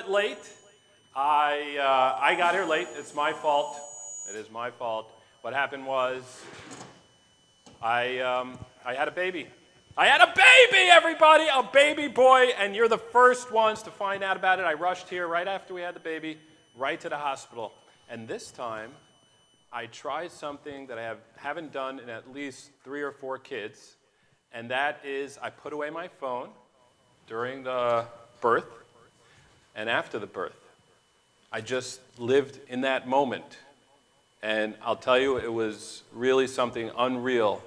bit late. I got here late. It's my fault. It is my fault. What happened was I had a baby. I had a baby, everybody, a baby boy, and you're the first ones to find out about it. I rushed here right after we had the baby, right to the hospital. And this time, I tried something that I haven't done in at least 3 or 4 kids, and that is I put away my phone during the birth and after the birth. I just lived in that moment. And I'll tell you, it was really something unreal,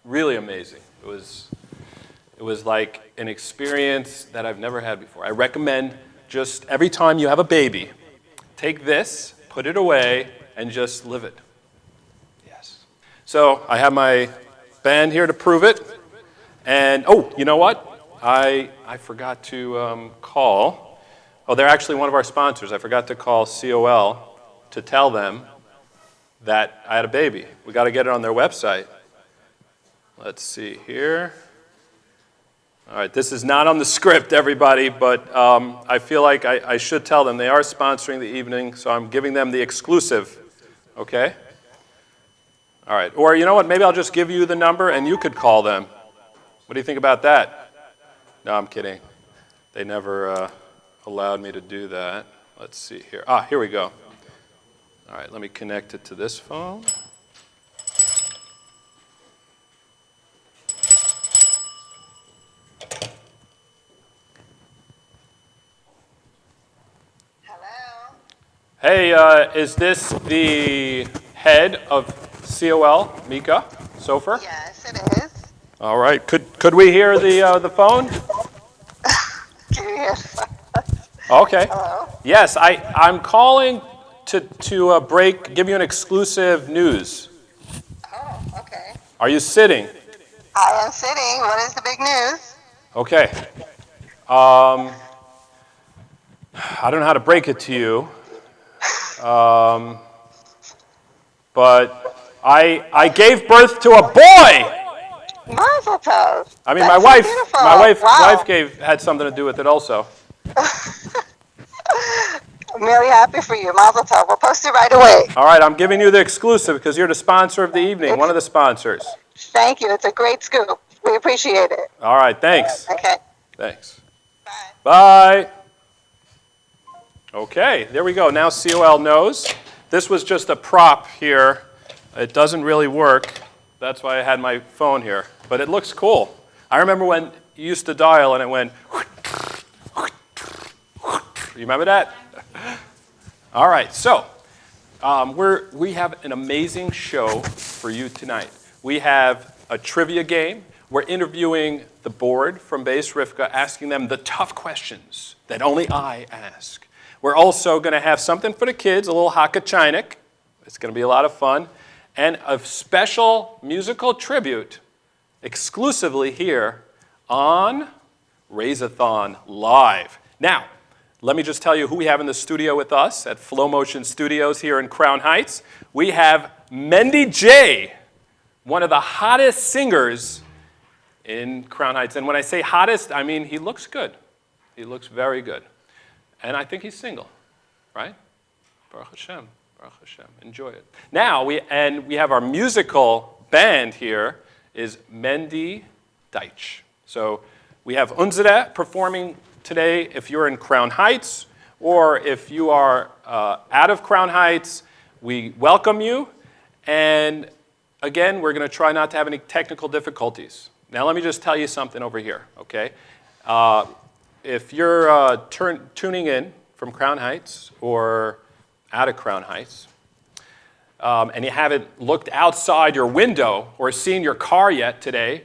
really amazing. It was like an experience that I've never had before. I recommend just every time you have a baby, take this, put it away, and just live it. Yes. So I have my band here to prove it. And, oh, you know what? I forgot to call. Oh, they're actually one of our sponsors. I forgot to call COL to tell them that I had a baby. We got to get it on their website. Let's see here. All right, this is not on the script, everybody, but I feel like I should tell them. They are sponsoring the evening, so I'm giving them the exclusive, okay? All right, or you know what, maybe I'll just give you the number and you could call them. What do you think about that? No, I'm kidding. They never allowed me to do that. Let's see here. Ah, here we go. All right, let me connect it to this phone. Hello? Hey, is this the head of COL, Mika Sofer? Yes, it is. All right, could we hear the phone? Can you hear? Okay. Hello? Yes, I'm calling to give you an exclusive news. Oh, okay. Are you sitting? I am sitting. What is the big news? Okay. I don't know how to break it to you, but I gave birth to a boy. Mazel tov. I mean, That's my so beautiful. wife had something to do with it also. I'm really happy for you. Mazel tov. We'll post it right away. All right, I'm giving you the exclusive because you're the sponsor of the evening, one of the sponsors. Thank you. It's a great scoop. We appreciate it. All right, thanks. Okay. Thanks. Bye. Bye. Okay, there we go. Now COL knows. This was just a prop here. It doesn't really work. That's why I had my phone here. But it looks cool. I remember when you used to dial and it went. You remember that? All right, so we have an amazing show for you tonight. We have a trivia game. We're interviewing the board from Bais Rivkah, asking them the tough questions that only I ask. We're also going to have something for the kids, a little hakachinik. It's going to be a lot of fun. And a special musical tribute exclusively here on Raise-a-Thon Live. Now, let me just tell you who we have in the studio with us at Flow Motion Studios here in Crown Heights. We have Mendy J, one of the hottest singers in Crown Heights. And when I say hottest, I mean he looks good. He looks very good. And I think he's single, right? Baruch Hashem, Baruch Hashem. Enjoy it. Now, we have our musical band here is Mendy Deitch. So we have Unzere performing today if you're in Crown Heights, or if you are out of Crown Heights, we welcome you. And again, we're going to try not to have any technical difficulties. Now, let me just tell you something over here, okay? If you're tuning in from Crown Heights or out of Crown Heights, and you haven't looked outside your window or seen your car yet today,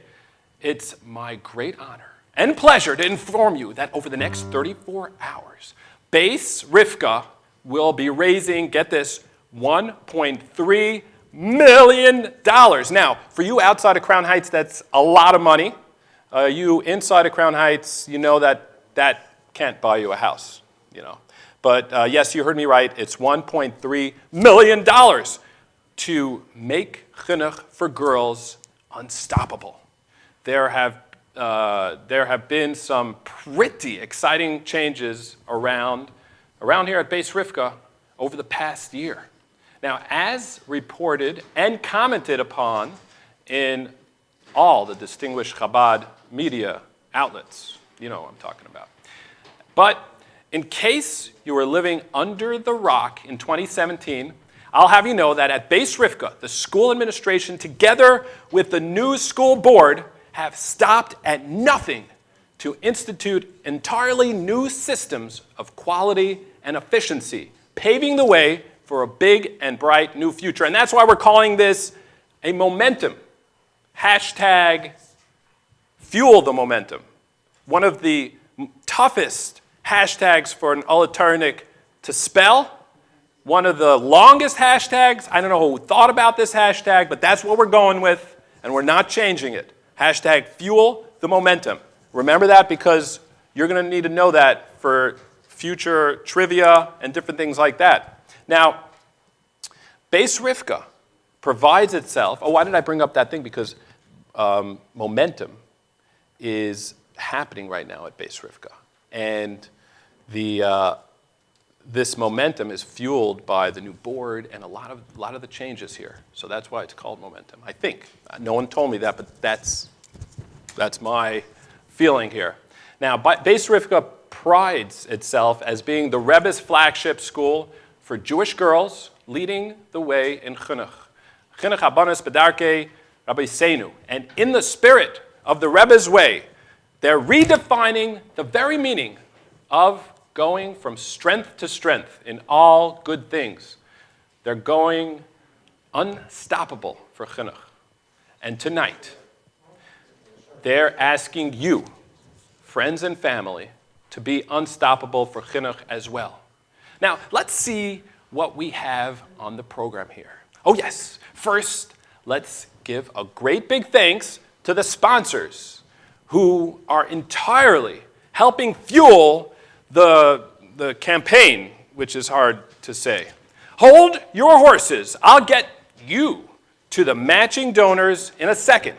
it's my great honor and pleasure to inform you that over the next 34 hours, Bais Rivkah will be raising, get this, $1.3 million. Now, for you outside of Crown Heights, that's a lot of money. You inside of Crown Heights, you know that can't buy you a house, you know. But yes, you heard me right. It's $1.3 million to make chinuch for girls unstoppable. There have there have been some pretty exciting changes around here at Bais Rivkah over the past year. Now, as reported and commented upon in all the distinguished Chabad media outlets, you know what I'm talking about. But in case you were living under the rock in 2017, I'll have you know that at Bais Rivkah, the school administration, together with the new school board, have stopped at nothing to institute entirely new systems of quality and efficiency, paving the way for a big and bright new future. And that's why we're calling this a momentum. Hashtag fuel the momentum. One of the toughest hashtags for an Ulaternik to spell. One of the longest hashtags. I don't know who thought about this hashtag, but that's what we're going with, and we're not changing it. Hashtag fuel the momentum. Remember that because you're going to need to know that for future trivia and different things like that. Now, Bais Rivkah provides itself. Oh, why did I bring up that thing? Because momentum is happening right now at Bais Rivkah. And this momentum is fueled by the new board and a lot of the changes here. So that's why it's called momentum, I think. No one told me that, but that's my feeling here. Now, Bais Rivkah prides itself as being the Rebbe's flagship school for Jewish girls, leading the way in chinuch. Chinuch habanos b'darkei Rabbeinu. And in the spirit of the Rebbe's way, they're redefining the very meaning of going from strength to strength in all good things. They're going unstoppable for chinuch. And tonight, they're asking you, friends and family, to be unstoppable for chinuch as well. Now, let's see what we have on the program here. Oh yes, first, let's give a great big thanks to the sponsors who are entirely helping fuel the campaign, which is hard to say. Hold your horses. I'll get you to the matching donors in a second.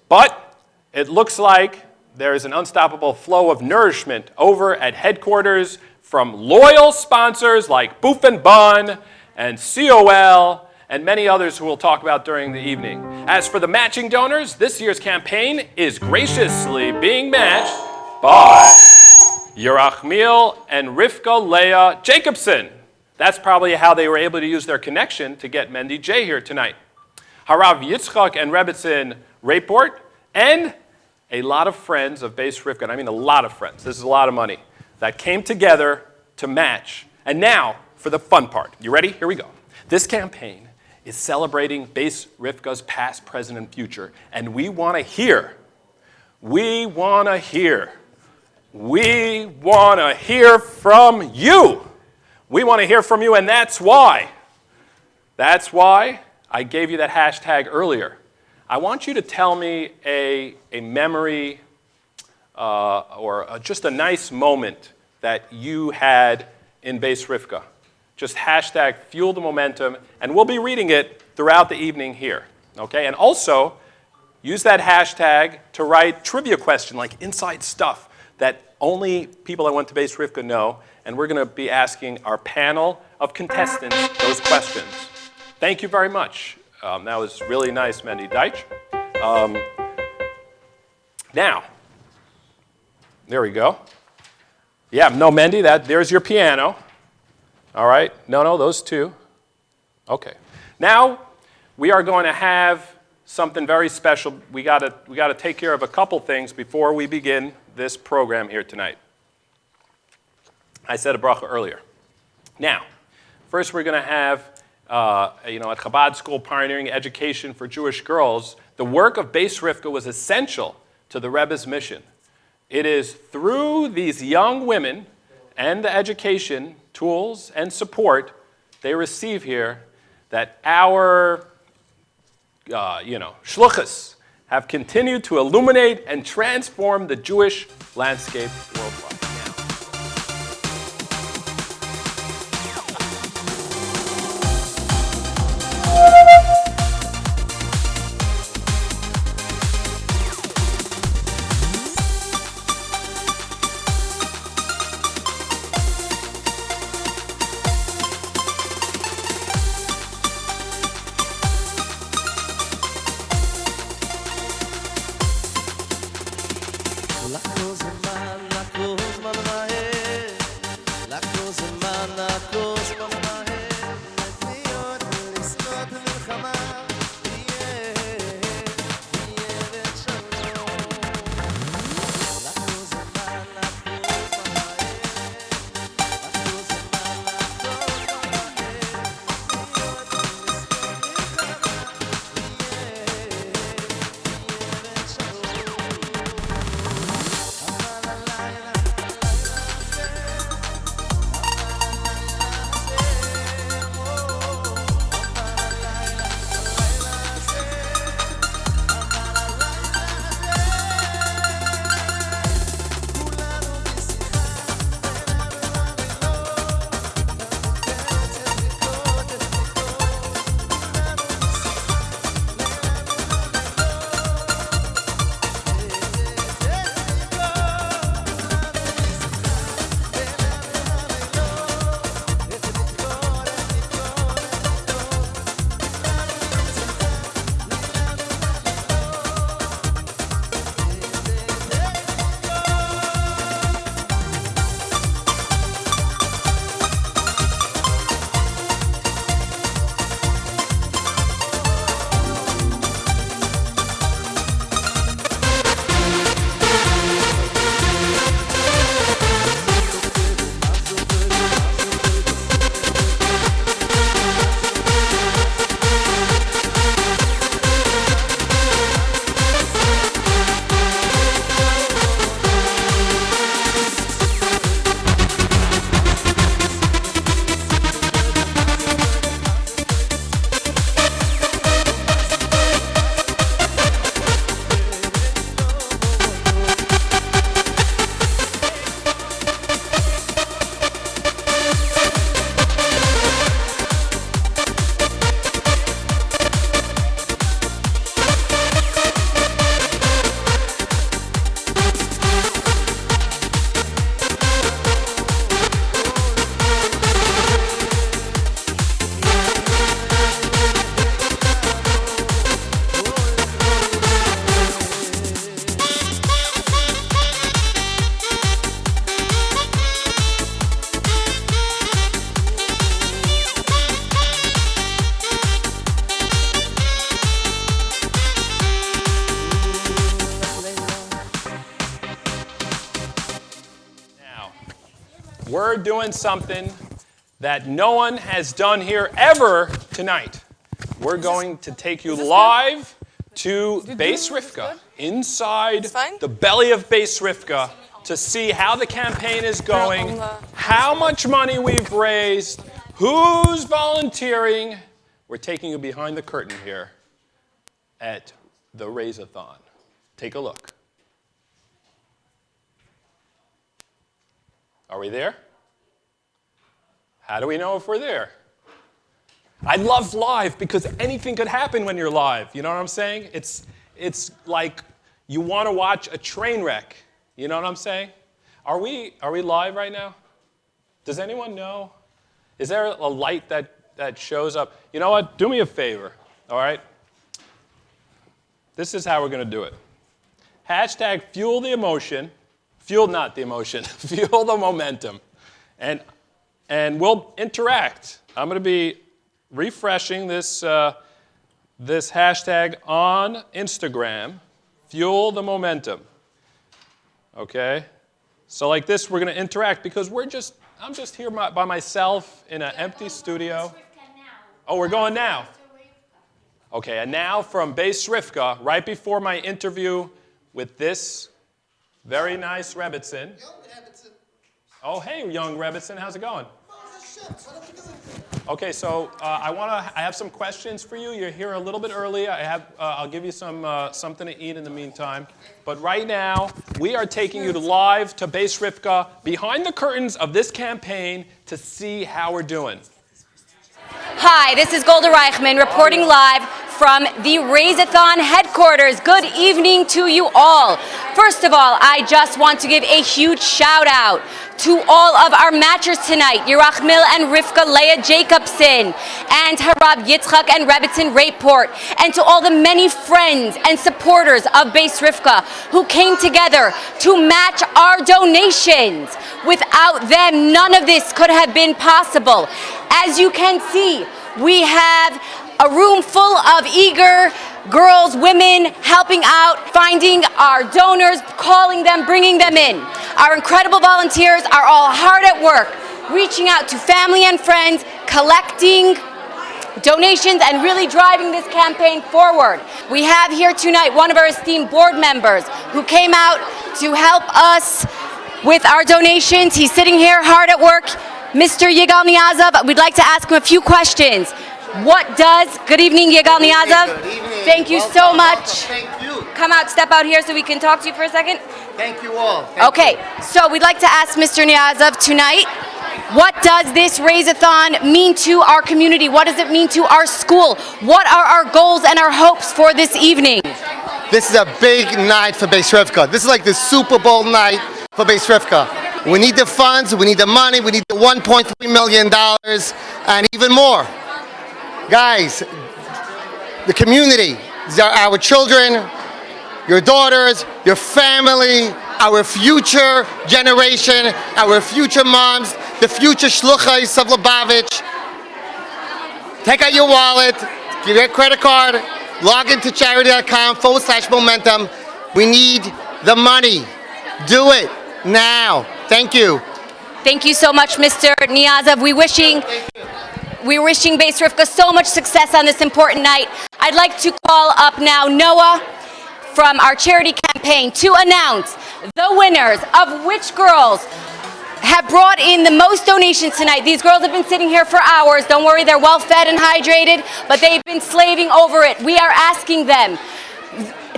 But it looks like there is an unstoppable flow of nourishment over at headquarters from loyal sponsors like Boof and Bun and COL and many others who we'll talk about during the evening. As for the matching donors, this year's campaign is graciously being matched by Yerachmiel and Rivka Leah Jacobson. That's probably how they were able to use their connection to get Mendy J here tonight. Harav Yitzchak and Rebbetzin Raport, and a lot of friends of Bais Rivkah, and I mean a lot of friends, this is a lot of money, that came together to match. And now for the fun part. You ready? Here we go. This campaign is celebrating Bais Rivkah's past, present, and future. And we want to hear from you. We want to hear from you, and that's why I gave you that hashtag earlier. I want you to tell me a memory or just a nice moment that you had in Bais Rivkah. Just hashtag fuel the momentum, and we'll be reading it throughout the evening here. Okay? And also, use that hashtag to write trivia question, like inside stuff that only people that went to Bais Rivkah know, and we're going to be asking our panel of contestants those questions. Thank you very much. That was really nice, Mendy Deitch. Now, there we go. Yeah, no, Mendy, there's your piano. All right. No, those two. Okay. Now, we are going to have something very special. We got to take care of a couple things before we begin this program here tonight. I said a bracha earlier. Now, first we're going to have at Chabad School Pioneering Education for Jewish Girls, the work of Bais Rivkah was essential to the Rebbe's mission. It is through these young women and the education, tools, and support they receive here that our, shluchas have continued to illuminate and transform the Jewish landscape worldwide. we're doing something that no one has done here ever tonight. We're going to take you live to Bais Rivkah, inside the belly of Bais Rivkah, to see how the campaign is going, how much money we've raised, who's volunteering. We're taking you behind the curtain here at the Raise-a-Thon. Take a look. Are we there? How do we know if we're there? I love live because anything could happen when you're live. You know what I'm saying? It's like you want to watch a train wreck. You know what I'm saying? Are we live right now? Does anyone know? Is there a light that shows up? You know what? Do me a favor, all right? This is how we're going to do it. Hashtag fuel the emotion. Fuel not the emotion. Fuel the momentum. And we'll interact. I'm going to be refreshing this hashtag on Instagram. Fuel the momentum. Okay? So like this, we're going to interact because I'm just here by myself in an empty studio. Oh, we're going now. Okay, and now from Bais Rivkah, right before my interview with this very nice Rebbitzin. Oh, hey, young Rebbitzin, how's it going? Okay, so I have some questions for you. You're here a little bit early. I'll give you something to eat in the meantime. But right now, we are taking you live to Bais Rivkah, behind the curtains of this campaign, to see how we're doing. Hi, this is Golda Reichman reporting live from the Raise-a-Thon headquarters. Good evening to you all. First of all, I just want to give a huge shout out to all of our matchers tonight, Yerachmil and Rivka Leah Jacobson, and Harab Yitzchak and Rebbitzin Rayport, and to all the many friends and supporters of Bais Rivkah who came together to match our donations. Without them, none of this could have been possible. As you can see, we have a room full of eager girls, women helping out, finding our donors, calling them, bringing them in. Our incredible volunteers are all hard at work, reaching out to family and friends, collecting donations and really driving this campaign forward. We have here tonight one of our esteemed board members who came out to help us with our donations. He's sitting here hard at work, Mr. Yigal Niazov. We'd like to ask him a few questions. Good evening, Yigal Niazov. Good evening. Thank you so much. Thank you. Come out, step out here so we can talk to you for a second. Thank you all. Okay, so we'd like to ask Mr. Niazov tonight, what does this Raise-a-Thon mean to our community? What does it mean to our school? What are our goals and our hopes for this evening? This is a big night for Bais Rivkah. This is like the Super Bowl night for Bais Rivkah. We need the funds, we need the money, we need the $1.3 million, and even more. Guys, the community, these are our children, your daughters, your family, our future generation, our future moms, the future shluchais of Lubavitch. Take out your wallet, give your credit card, log into charity.com/momentum. We need the money. Do it now. Thank you. Thank you so much, Mr. Niazov. We're wishing Bais Rivkah so much success on this important night. I'd like to call up now Noah from our charity campaign to announce the winners of which girls have brought in the most donations tonight. These girls have been sitting here for hours. Don't worry, they're well fed and hydrated, but they've been slaving over it. We are asking them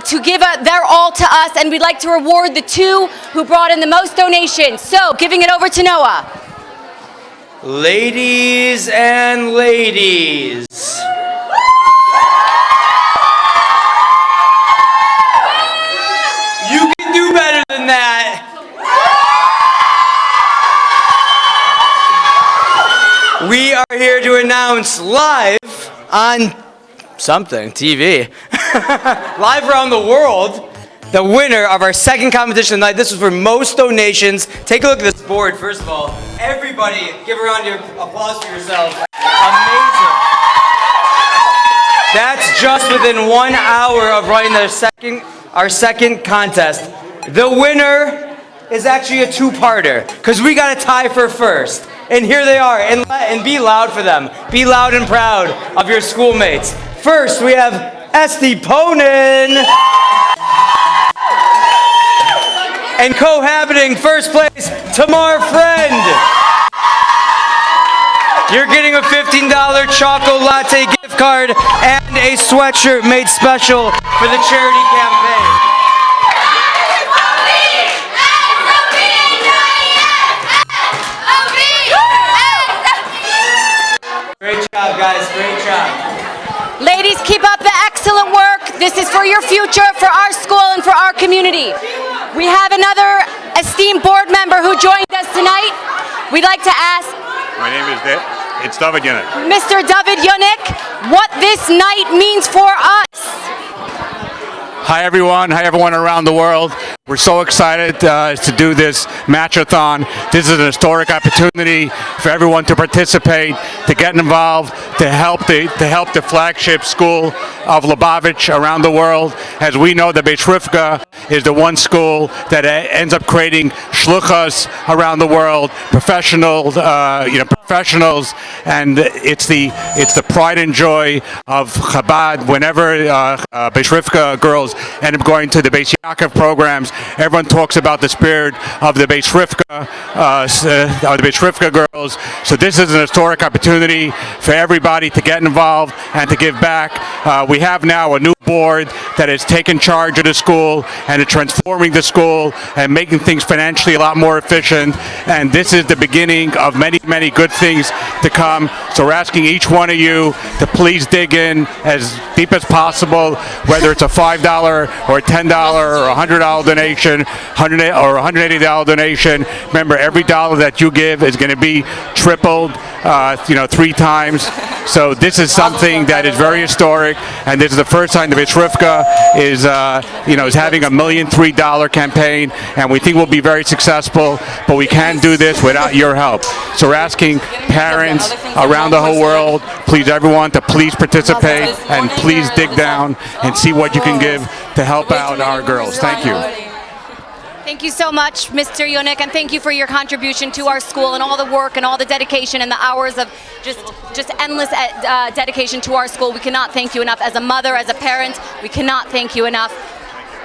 to give their all to us, and we'd like to reward the two who brought in the most donations. So, giving it over to Noah. Ladies and ladies. You can do better than that. We are here to announce live on something, TV, live around the world, the winner of our second competition tonight. This was for most donations. Take a look at this board, first of all. Everybody, give a round of applause for yourself. Amazing. That's just within 1 hour of running our second contest. The winner is actually a two-parter, because we got a tie for first. And here they are, and be loud for them. Be loud and proud of your schoolmates. First, we have Esti Ponin. And cohabiting first place, Tamar Friend. You're getting a $15 Choco Latte gift card and a sweatshirt made special for the charity campaign. Great job, guys. Great job. Ladies, keep up the excellent work. This is for your future, for our school, and for our community. We have another esteemed board member who joined us tonight. We'd like to ask My name is it's David Yunik. Mr. David Yunik what this night means for us. Hi everyone around the world. We're so excited to do this match-a-thon. This is an historic opportunity for everyone to participate, to get involved, to help the flagship school of Lubavitch around the world. As we know, the Bais Rivkah is the one school that ends up creating shluchas around the world, professionals, and it's the pride and joy of Chabad. Whenever Bais Rivkah girls end up going to the Bais Yaakov programs, everyone talks about the spirit of the Bais Rivkah girls. So this is an historic opportunity for everybody to get involved and to give back. We have now a new board that has taken charge of the school and is transforming the school and making things financially a lot more efficient. And this is the beginning of many, many good things to come. So we're asking each one of you to please dig in as deep as possible, whether it's a $5 or a $10 or a $100 donation, or a $180 donation. Remember, every dollar that you give is going to be tripled, 3 times. So this is something that is very historic, and this is the first time the Bais Rivkah is having $1.3 million campaign, and we think we'll be very successful. But we can't do this without your help. So we're asking parents around the whole world, please, everyone, to please participate and please dig down and see what you can give to help out our girls. Thank you. Thank you so much, Mr. Yunik, and thank you for your contribution to our school and all the work and all the dedication and the hours of just endless dedication to our school. We cannot thank you enough. As a mother, as a parent, we cannot thank you enough.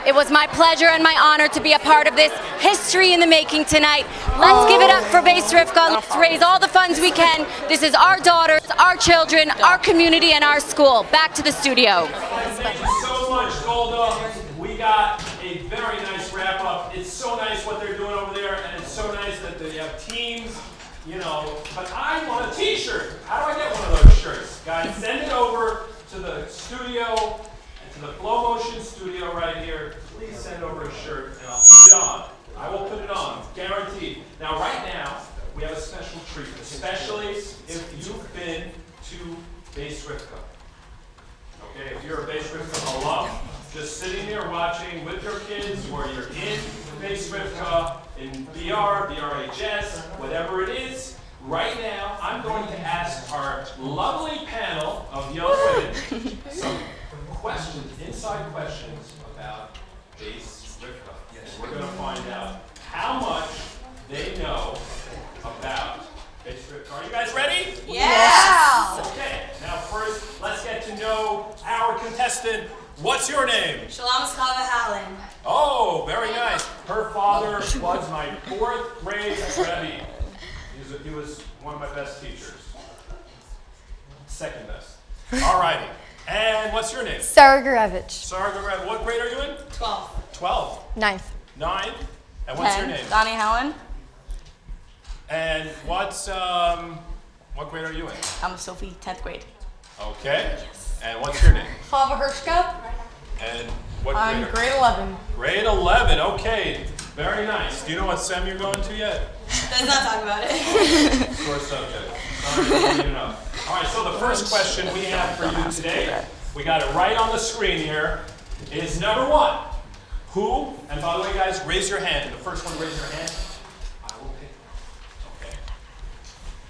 It was my pleasure and my honor to be a part of this history in the making tonight. Let's give it up for Bais Rivkah. Let's raise all the funds we can. This is our daughters, our children, our community, and our school. Back to the studio. Thank you so much, Golda. We got a very nice wrap-up. It's so nice what they're doing over there, and it's so nice that they have teams, But I want a t-shirt. How do I get one of those shirts? Guys, send it over to the studio, to the Flow Motion studio right here. Please send over a shirt, and I'll put it on. I will put it on, guaranteed. Now, right now, we have a special treat, especially if you've been to Bais Rivkah. Okay, if you're a Bais Rivkah alum, just sitting there watching with your kids, or you're in Bais Rivkah, in BRHS, whatever it is, right now, I'm going to ask our lovely panel of young women some questions, inside questions about Bais Rivkah. And we're going to find out how much they know about Bais Rivkah. Are you guys ready? Yeah! Okay, now first, let's get to know our contestant. What's your name? Shalom Skava Hallen. Oh, very nice. Her father was my 4th grade Rebbe. He was one of my best teachers. Second best. All righty. And what's your name? Sarah Gurevich. Sarah Gurevich. What grade are you in? 12. 12. 9th. 9. And what's your name? Donnie Hallen. And what grade are you in? I'm Sophie, 10th grade. Okay. And what's your name? Chava Hershka. And what I'm grade? grade 11. Grade 11. Okay. Very nice. Do you know what SEM you're going to yet? Let's not talk about it. Sore subject. Sorry, All right, so the first question we have for you today, we got it right on the screen here, is number 1. Who, and by the way, guys, raise your hand. The first one, raise your hand. I will pick. Okay.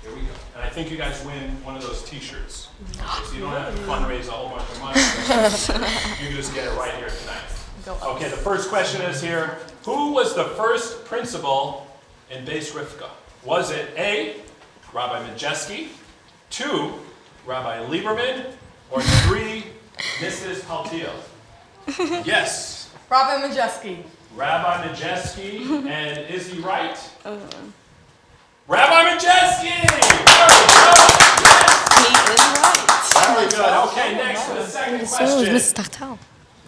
Here we go. And I think you guys win one of those t-shirts. Okay, so you don't have to fundraise a whole bunch of money. You can just get it right here tonight. Okay, the first question is here. Who was the first principal in Bais Rivkah? Was it A, Rabbi Majeski, 2, Rabbi Lieberman, or 3, Mrs. Haltiel? Yes. Rabbi Majeski. Rabbi Majeski, and is he right? Rabbi Majeski! Very good. Yes. Very good. Okay, next to the second question.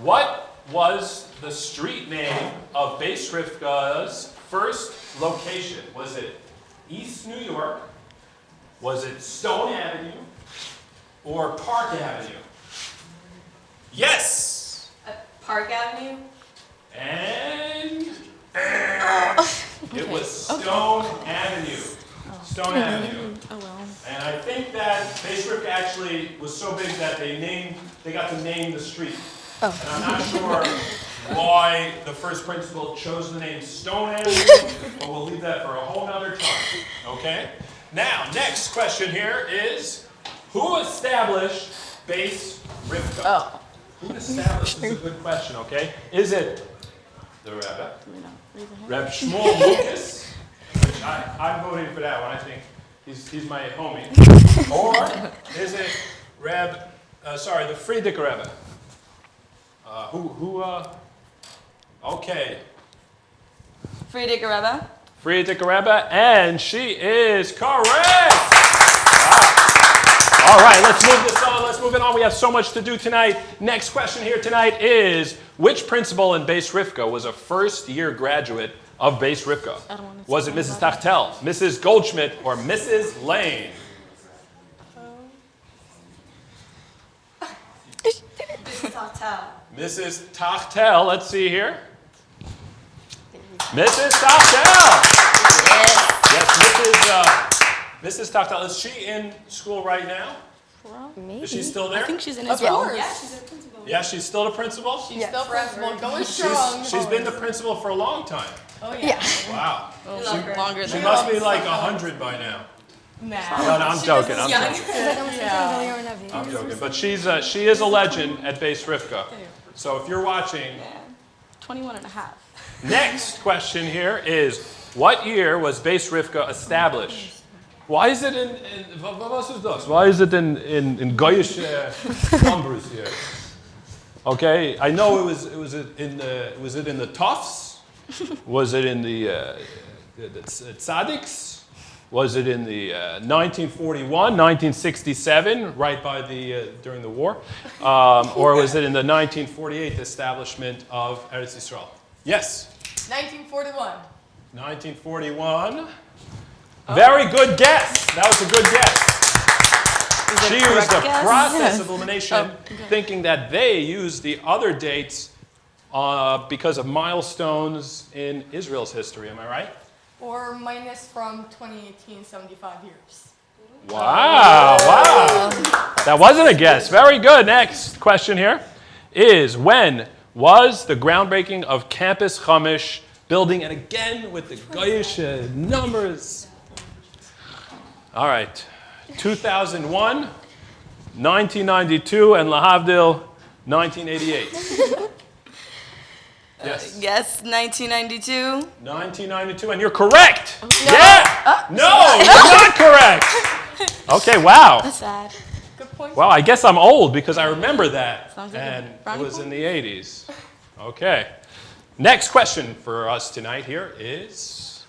What was the street name of Bais Rivkah's first location? Was it East New York? Was it Stone Avenue? Or Park Avenue? Yes! Park Avenue. And it was Stone Avenue. Stone Avenue. Oh well. And I think that Bais Rivkah actually was so big that they got to name the street. And I'm not sure why the first principal chose the name Stone Avenue, but we'll leave that for a whole nother time. Okay? Now, next question here is, who established Bais Rivkah? Oh. Who established? This is a good question, okay? Is it the Rebbe? Reb Shmuel Lucas? Which I'm voting for that one. I think he's my homie. Or is it the Friedrich Rebbe? Okay. Friedrich Rebbe. Friedrich Rebbe, and she is correct! Wow. All right, let's move this on. Let's move it on. We have so much to do tonight. Next question here tonight is, which principal in Bais Rivkah was a first-year graduate of Bais Rivkah? Was it Mrs. Tachtel, Mrs. Goldschmidt, or Mrs. Lane? Mrs. Tachtel, let's see here. Mrs. Tachtel! Yes, Mrs. Tachtel. Is she in school right now? Maybe. Is she still there? I think she's in as well. Yeah, she's a principal. Yeah, she's still the principal? She's still principal, going strong. She's been the principal for a long time. Oh yeah. Wow. Longer She than must be like 100 by now. Nah. No, I'm joking. I'm young. joking. I'm joking. But she is a legend at Bais Rivkah. So if you're watching, 21 and a half. next question here is, what year was Bais Rivkah established? Why is it Why is it in Goyish numbers here? Okay, I know was it in the Tufts? Was it in the Tzaddiks? Was it in the 1941, 1967, right by during the war, or was it in the 1948 establishment of Eretz Yisrael? Yes. 1941. 1941. Very good guess. That was a good guess. She used the process of elimination, thinking that they used the other dates because of milestones in Israel's history. Am I right? Or minus from 2018, 75 years. Wow, wow. That wasn't a guess. Very good. Next question here is, when was the groundbreaking of Campus Chumash building? And again, with the Goyish numbers. All right. 2001, 1992, and Lahavdil, 1988. Yes. Yes, 1992. 1992, and you're correct. Yeah. No, you're not correct. Okay, wow. That's sad. Good point. Well, I guess I'm old because I remember that. Sounds like And a it brownie was in point. the 80s. Okay. Next question for us tonight here is,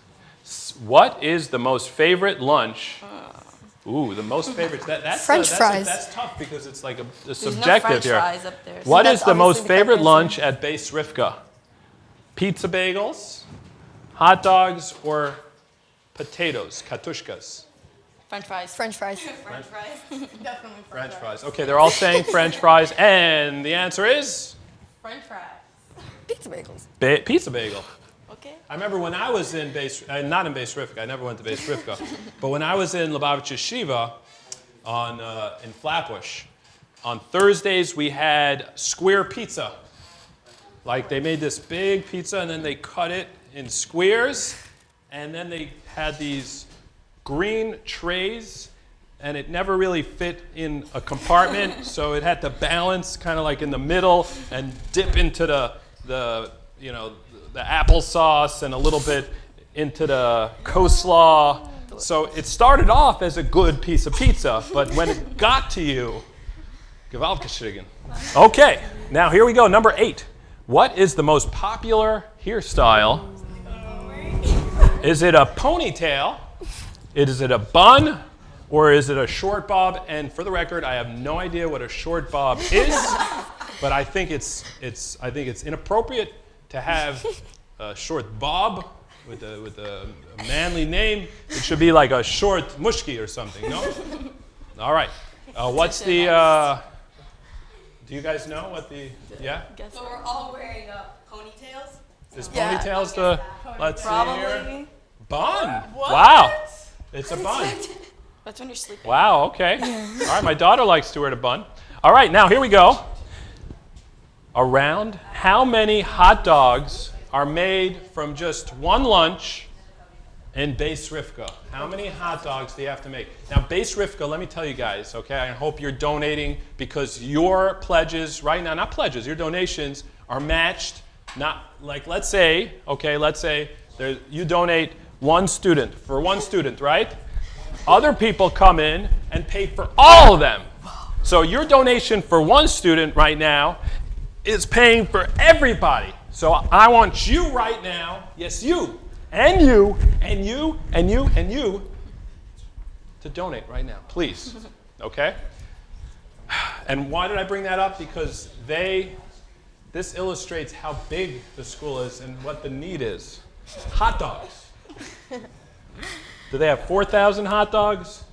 what is the most favorite lunch? Ooh, the most favorite. That's French fries. That's tough because it's like a There's subjective no French here. fries up there. What that's is the most obviously the favorite correct lunch at Bais Rivkah? Pizza bagels, hot dogs, or potatoes, katushkas? French fries. French fries. French fries. Definitely French fries. Okay, they're all saying French fries, and the answer is French fries. Pizza bagels. pizza bagel. Okay. I remember when I was in not in Bais Rivkah, I never went to Bais Rivkah, but when I was in Lubavitch Yeshiva in Flatbush, on Thursdays we had square pizza. Like they made this big pizza and then they cut it in squares, and then they had these green trays, and it never really fit in a compartment, so it had to balance kind of like in the middle and dip into the the applesauce and a little bit into the coleslaw. So it started off as a good piece of pizza, but when it got to you, gewalt geschrieben. Okay, now here we go, number 8. What is the most popular hairstyle? Is it a ponytail? Is it a bun? Or is it a short bob? And for the record, I have no idea what a short bob is, but I think it's inappropriate to have a short bob with a manly name. It should be like a short mushki or something, no? All right. What's the, do you guys know what the, yeah? So we're all wearing ponytails? Is ponytails the, let's see here. Probably. Bun. Wow. It's a bun. That's when you're sleeping. Wow, okay. All right, my daughter likes to wear the bun. All right, now here we go. Around how many hot dogs are made from just one lunch in Bais Rivkah? How many hot dogs do you have to make? Now, Bais Rivkah, let me tell you guys, okay, I hope you're donating because your pledges right now, not pledges, your donations are matched, not like, let's say you donate one student, for one student, right? Other people come in and pay for all of them. So your donation for one student right now is paying for everybody. So I want you right now, yes, you, and you, and you, and you, and you, to donate right now, please, okay? And why did I bring that up? Because this illustrates how big the school is and what the need is. Hot dogs. Do they have 4,000 hot dogs,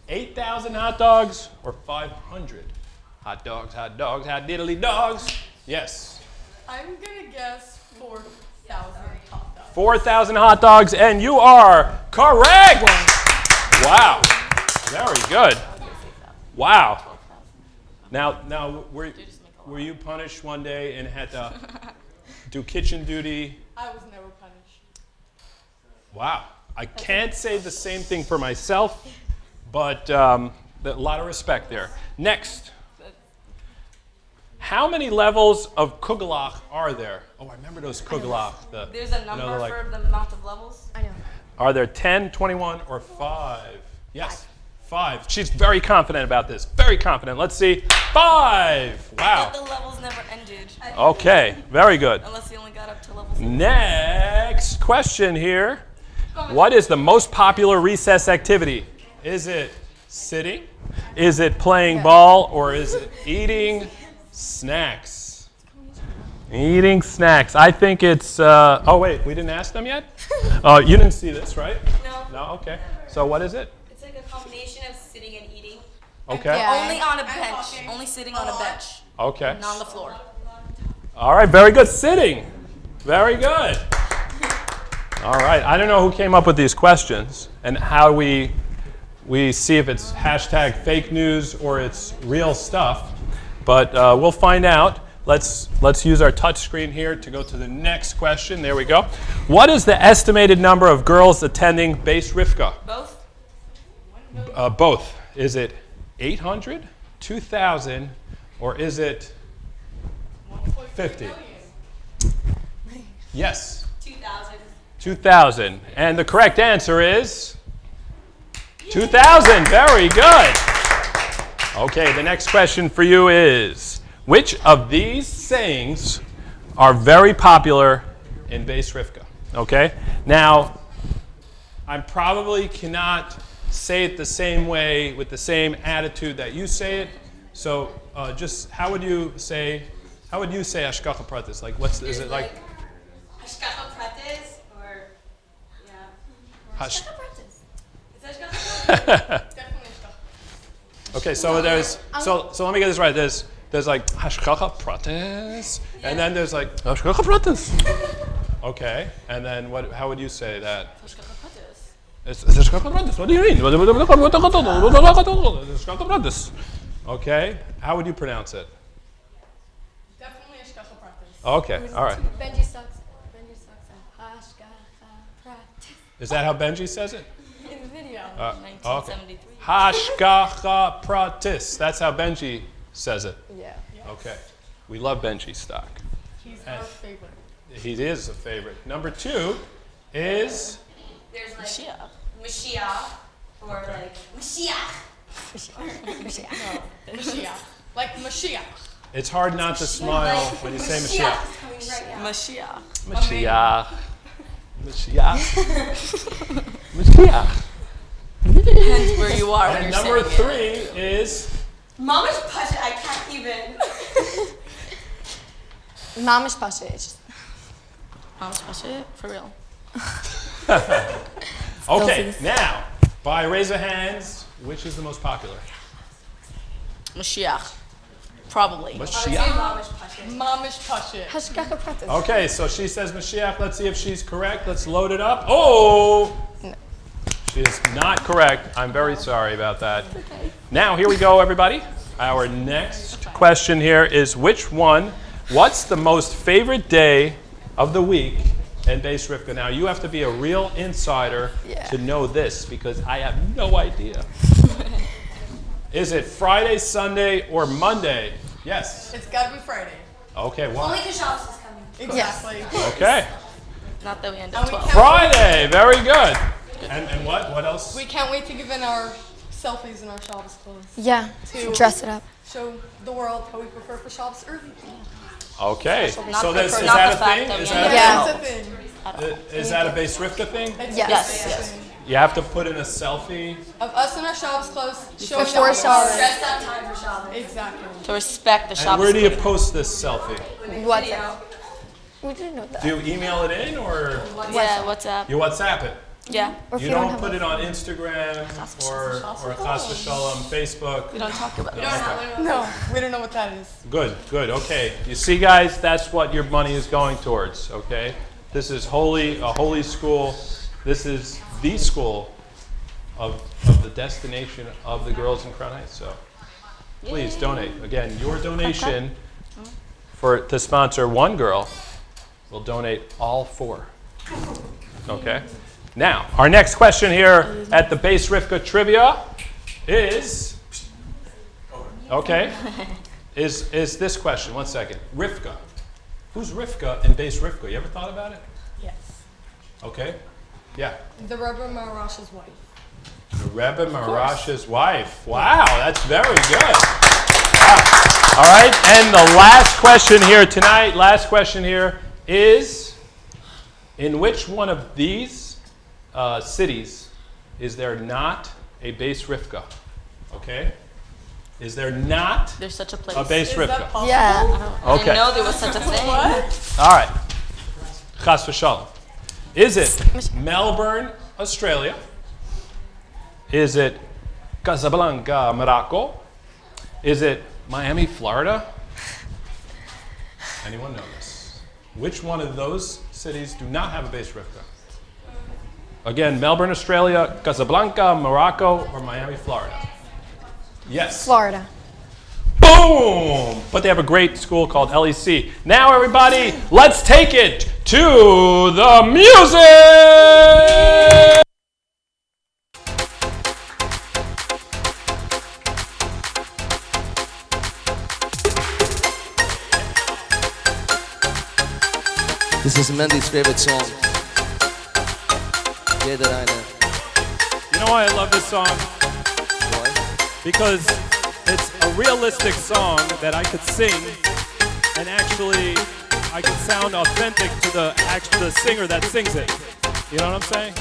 8,000 hot dogs, or 500 hot dogs, hot diddly dogs? Yes. I'm gonna guess 4,000 hot dogs. 4,000 hot dogs, and you are correct. Wow. Very good. Wow. Now, were you punished one day and had to do kitchen duty? I was never punished. Wow. I can't say the same thing for myself, but a lot of respect there. Next. How many levels of kugelach are there? Oh, I remember those kugelach. There's a number for the amount of levels? I know. Are there 10, 21, or 5? Yes, 5. She's very confident about this. Very confident. Let's see. 5. Wow. But the levels never ended. Okay, very good. Unless you only got up to level 6. Next question here. What is the most popular recess activity? Is it sitting? Is it playing ball? Or is it eating snacks? Eating snacks. I think it's, oh wait, we didn't ask them yet? You didn't see this, right? No. No, okay. So what is it? It's like a combination of sitting and eating. Okay. Yeah. Only on a bench. Only sitting on a bench. Okay. Not on the floor. All right, very good. Sitting. Very good. All right, I don't know who came up with these questions and how we see if it's hashtag fake news or it's real stuff, but we'll find out. Let's use our touch screen here to go to the next question. There we go. What is the estimated number of girls attending Bais Rivkah? Both? Both. Is it 800, 2,000, or is it 50? Yes. 2,000. 2,000. And the correct answer is 2,000. Very good. Okay, the next question for you is, which of these sayings are very popular in Bais Rivkah? Okay? Now, I probably cannot say it the same way with the same attitude that you say it. So just how would you say Hashgacha Pratis? Like is it like Hashgacha Pratis or Hash? Definitely stuff. Okay, so so let me get this right. There's like Hashgacha Pratis, and then there's like Hashgacha Pratis. Okay, and then how would you say that? Hashgacha Pratis. It's Hashgacha Pratis. What do you mean? Hashgacha Pratis. Okay, how would you pronounce it? Definitely Hashgacha Pratis. Okay, all right. Benji sucks. Benji sucks at Hashgacha Pratis. Is that how Benji says it? In the video. 1973. Hashgacha Pratis. That's how Benji says it. Yeah. Okay. We love Benji stock. He's our favorite. He is a favorite. Number 2 is There's like Mashiach. Mashiach or like Mashiach. Mashiach. Like Mashiach. it's hard not to smile when you say Mashiach. is coming right now. Mashiach. Mashiach. Mashiach. Mashiach. Depends where you are when And you're number saying 3 is Mama's Pasha, I can't even. Mamish Pasha. it. Mama's Pasha, for real. okay. Now, by raise of hands, which is the most popular? Mashiach. Probably. Mashiach. Mamish Pasha. Hashgacha Pratis. Okay, so she says Mashiach. Let's see if she's correct. Let's load it up. Oh! She is not correct. I'm very sorry about that. Now, here we go, everybody. Our next question here is what's the most favorite day of the week in Bais Rivkah? Now, you have to be a real insider to know this because I have no idea. Is it Friday, Sunday, or Monday? Yes. It's gotta be Friday. Okay, Only why? because Shabbos is coming. Exactly. Okay. Not that we end And at we 12. Friday, very good. And what? What else? We can't wait to give in our selfies in our Shabbos clothes. Yeah, To dress it up. show the world how we prepare for Shabbos early. Okay. Not So the- is not that the a fact thing? that we Is end that at That's a thing. is that a Bais Rivkah thing? It's Yes. it's a thing. You have to put in a selfie. Of us in our Shabbos clothes, showing Before the Shabbos. Just on time for Shabbos. Exactly. To respect the And Shabbos. where do you cleaning. post this selfie? What's it? We didn't know that. Do you email it in or Yeah, WhatsApp. you WhatsApp it? Yeah. Or if You you don't don't have put a- it on Instagram or Chas v'Shalom, Facebook. We don't talk about it. No, we don't know what that is. Good, good. Okay. You see, guys, that's what your money is going towards. Okay. This is a holy school. This is the school of the destination of the girls in Crown Heights. So please donate. Again, your donation to sponsor one girl will donate all 4. Okay. Now, our next question here at the Bais Rivkah trivia is this question. 1 second. Rivkah. Who's Rivkah in Bais Rivkah? You ever thought about it? Yes. Okay. Yeah. The Rebbe Marash's wife. The Rebbe Marash's wife. Wow, that's very good. Wow. All right, and the last question here tonight, is, in which one of these cities is there not a Bais Rivkah? Okay? Is there not There's such a place. a Bais Is that Rivkah? possible? Yeah. I Okay. didn't know there was such a thing. All right. Chas v'shalom. Is it Melbourne, Australia? Is it Casablanca, Morocco? Is it Miami, Florida? Anyone know this? Which one of those cities do not have a Bais Rivkah? Again, Melbourne, Australia, Casablanca, Morocco, or Miami, Florida? Yes. Florida. Boom! But they have a great school called LEC. Now, everybody, let's take it to the music! This is Mendy's favorite song. Jeder eine. You know why I love this song? Why? Because it's a realistic song that I could sing, and actually I could sound authentic to the singer that sings it. You know what I'm saying?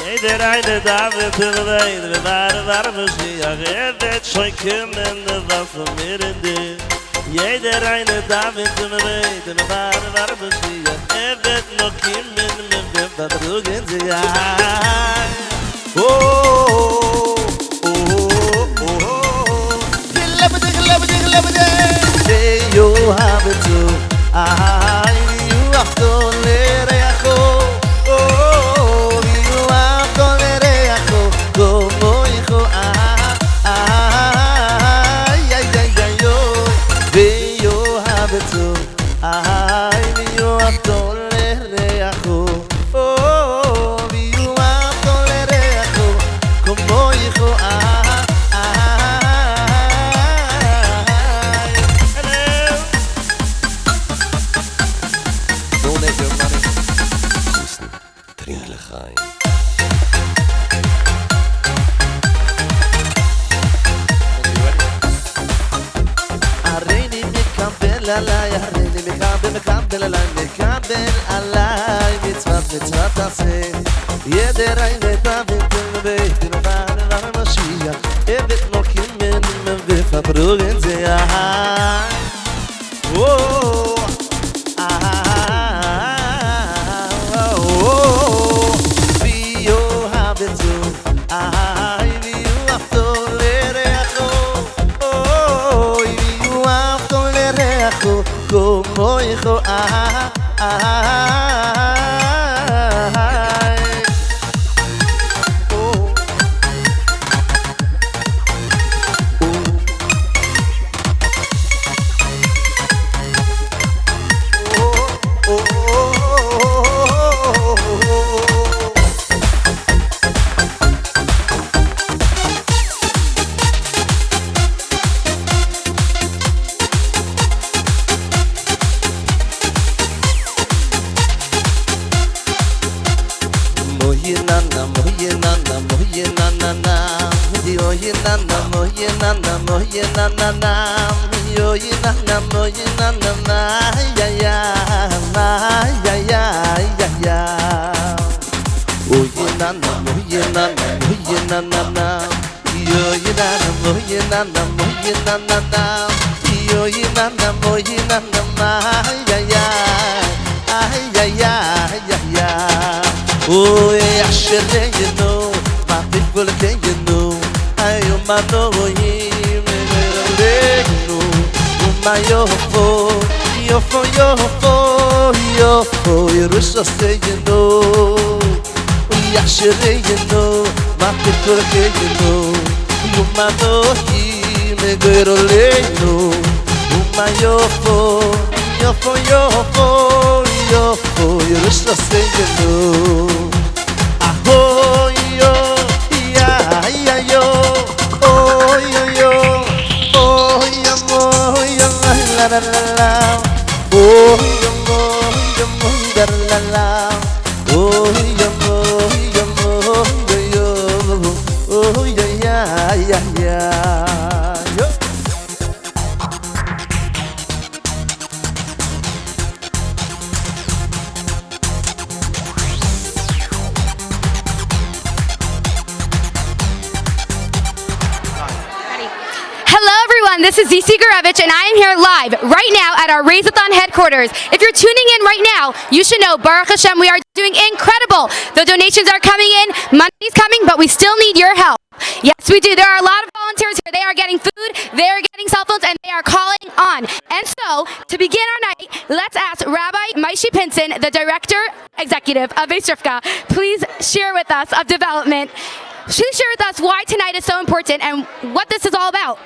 Jeder eine David in der Weide, wir waren warme Skier, wird schon kommen, was von mir in dir. Jeder eine David in der Weide, wir waren warme Skier, wird noch kommen, mit dem Verdrucken sie ein. Oh, oh, oh, oh, Say you have it too. You have to let it go. Oh, you have to let it go. Como hijo, ay, yo. Say you have it too. You have to let it go. Oh, you have to let it go. עליי הריני מקבל עליי מקבל עליי מצוות תעשה ידרי ותבין בית דבר משיח אבת מוקים מן ופברוגן זה como hijo This is ZC Gurevich, and I am here live right now at our Raise-a-Thon headquarters. If you're tuning in right now, you should know, Baruch Hashem, we are doing incredible. The donations are coming in, money's coming, but we still need your help. Yes, we do. There are a lot of volunteers here. They are getting food, they are getting cell phones, and they are calling on. And so, to begin our night, let's ask Rabbi Mendy Pellin, the Director Executive of Bais Rivkah, please share with us of development. Please share with us why tonight is so important and what this is all about.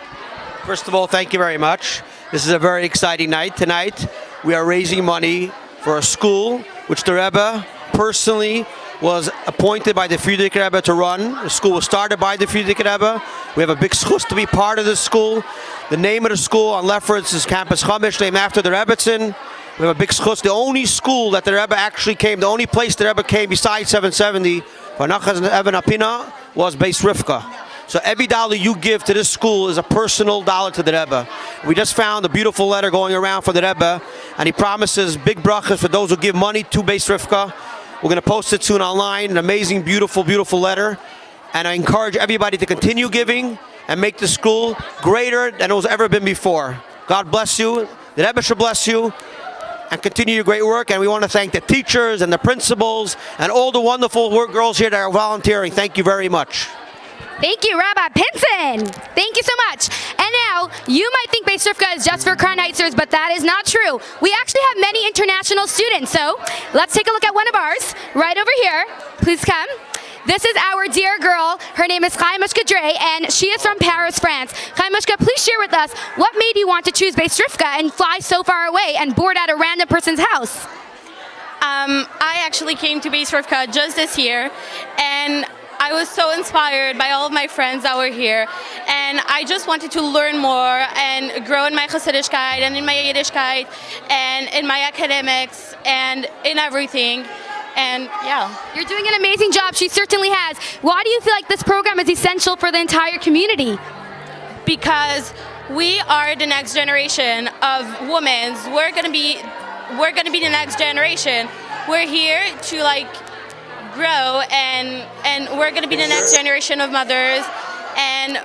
First of all, thank you very much. This is a very exciting night. Tonight, we are raising money for a school, which the Rebbe personally was appointed by the Frierdiker Rebbe to run. The school was started by the Frierdiker Rebbe. We have a big schus to be part of this school. The name of the school on Lefferts is Campus Chumash, named after the Rebbetzin. We have a big schus. The only school that the Rebbe actually came, the only place the Rebbe came besides 770, for Nachas and Eben Apina, was Bais Rivkah. So every dollar you give to this school is a personal dollar to the Rebbe. We just found a beautiful letter going around for the Rebbe, and he promises big brachas for those who give money to Bais Rivkah. We're going to post it soon online, an amazing, beautiful, beautiful letter. And I encourage everybody to continue giving and make the school greater than it was ever been before. God bless you. The Rebbe should bless you. And continue your great work. And we want to thank the teachers and the principals and all the wonderful girls here that are volunteering. Thank you very much. Thank you, Rabbi Pinson. Thank you so much. And now, you might think Bais Rivkah is just for Crown Heitzers, but that is not true. We actually have many international students, so let's take a look at one of ours, right over here. Please come. This is our dear girl. Her name is Chaimushka Dre, and she is from Paris, France. Chaimushka, please share with us what made you want to choose Bais Rivkah and fly so far away and board at a random person's house? I actually came to Bais Rivkah just this year, and I was so inspired by all of my friends that were here, and I just wanted to learn more and grow in my Chassidishkeit and in my Yiddishkeit and in my academics and in everything. And yeah. You're doing an amazing job. She certainly has. Why do you feel like this program is essential for the entire community? Because we are the next generation of women. We're gonna be the next generation. We're here to like grow, and we're gonna be the next generation of mothers. And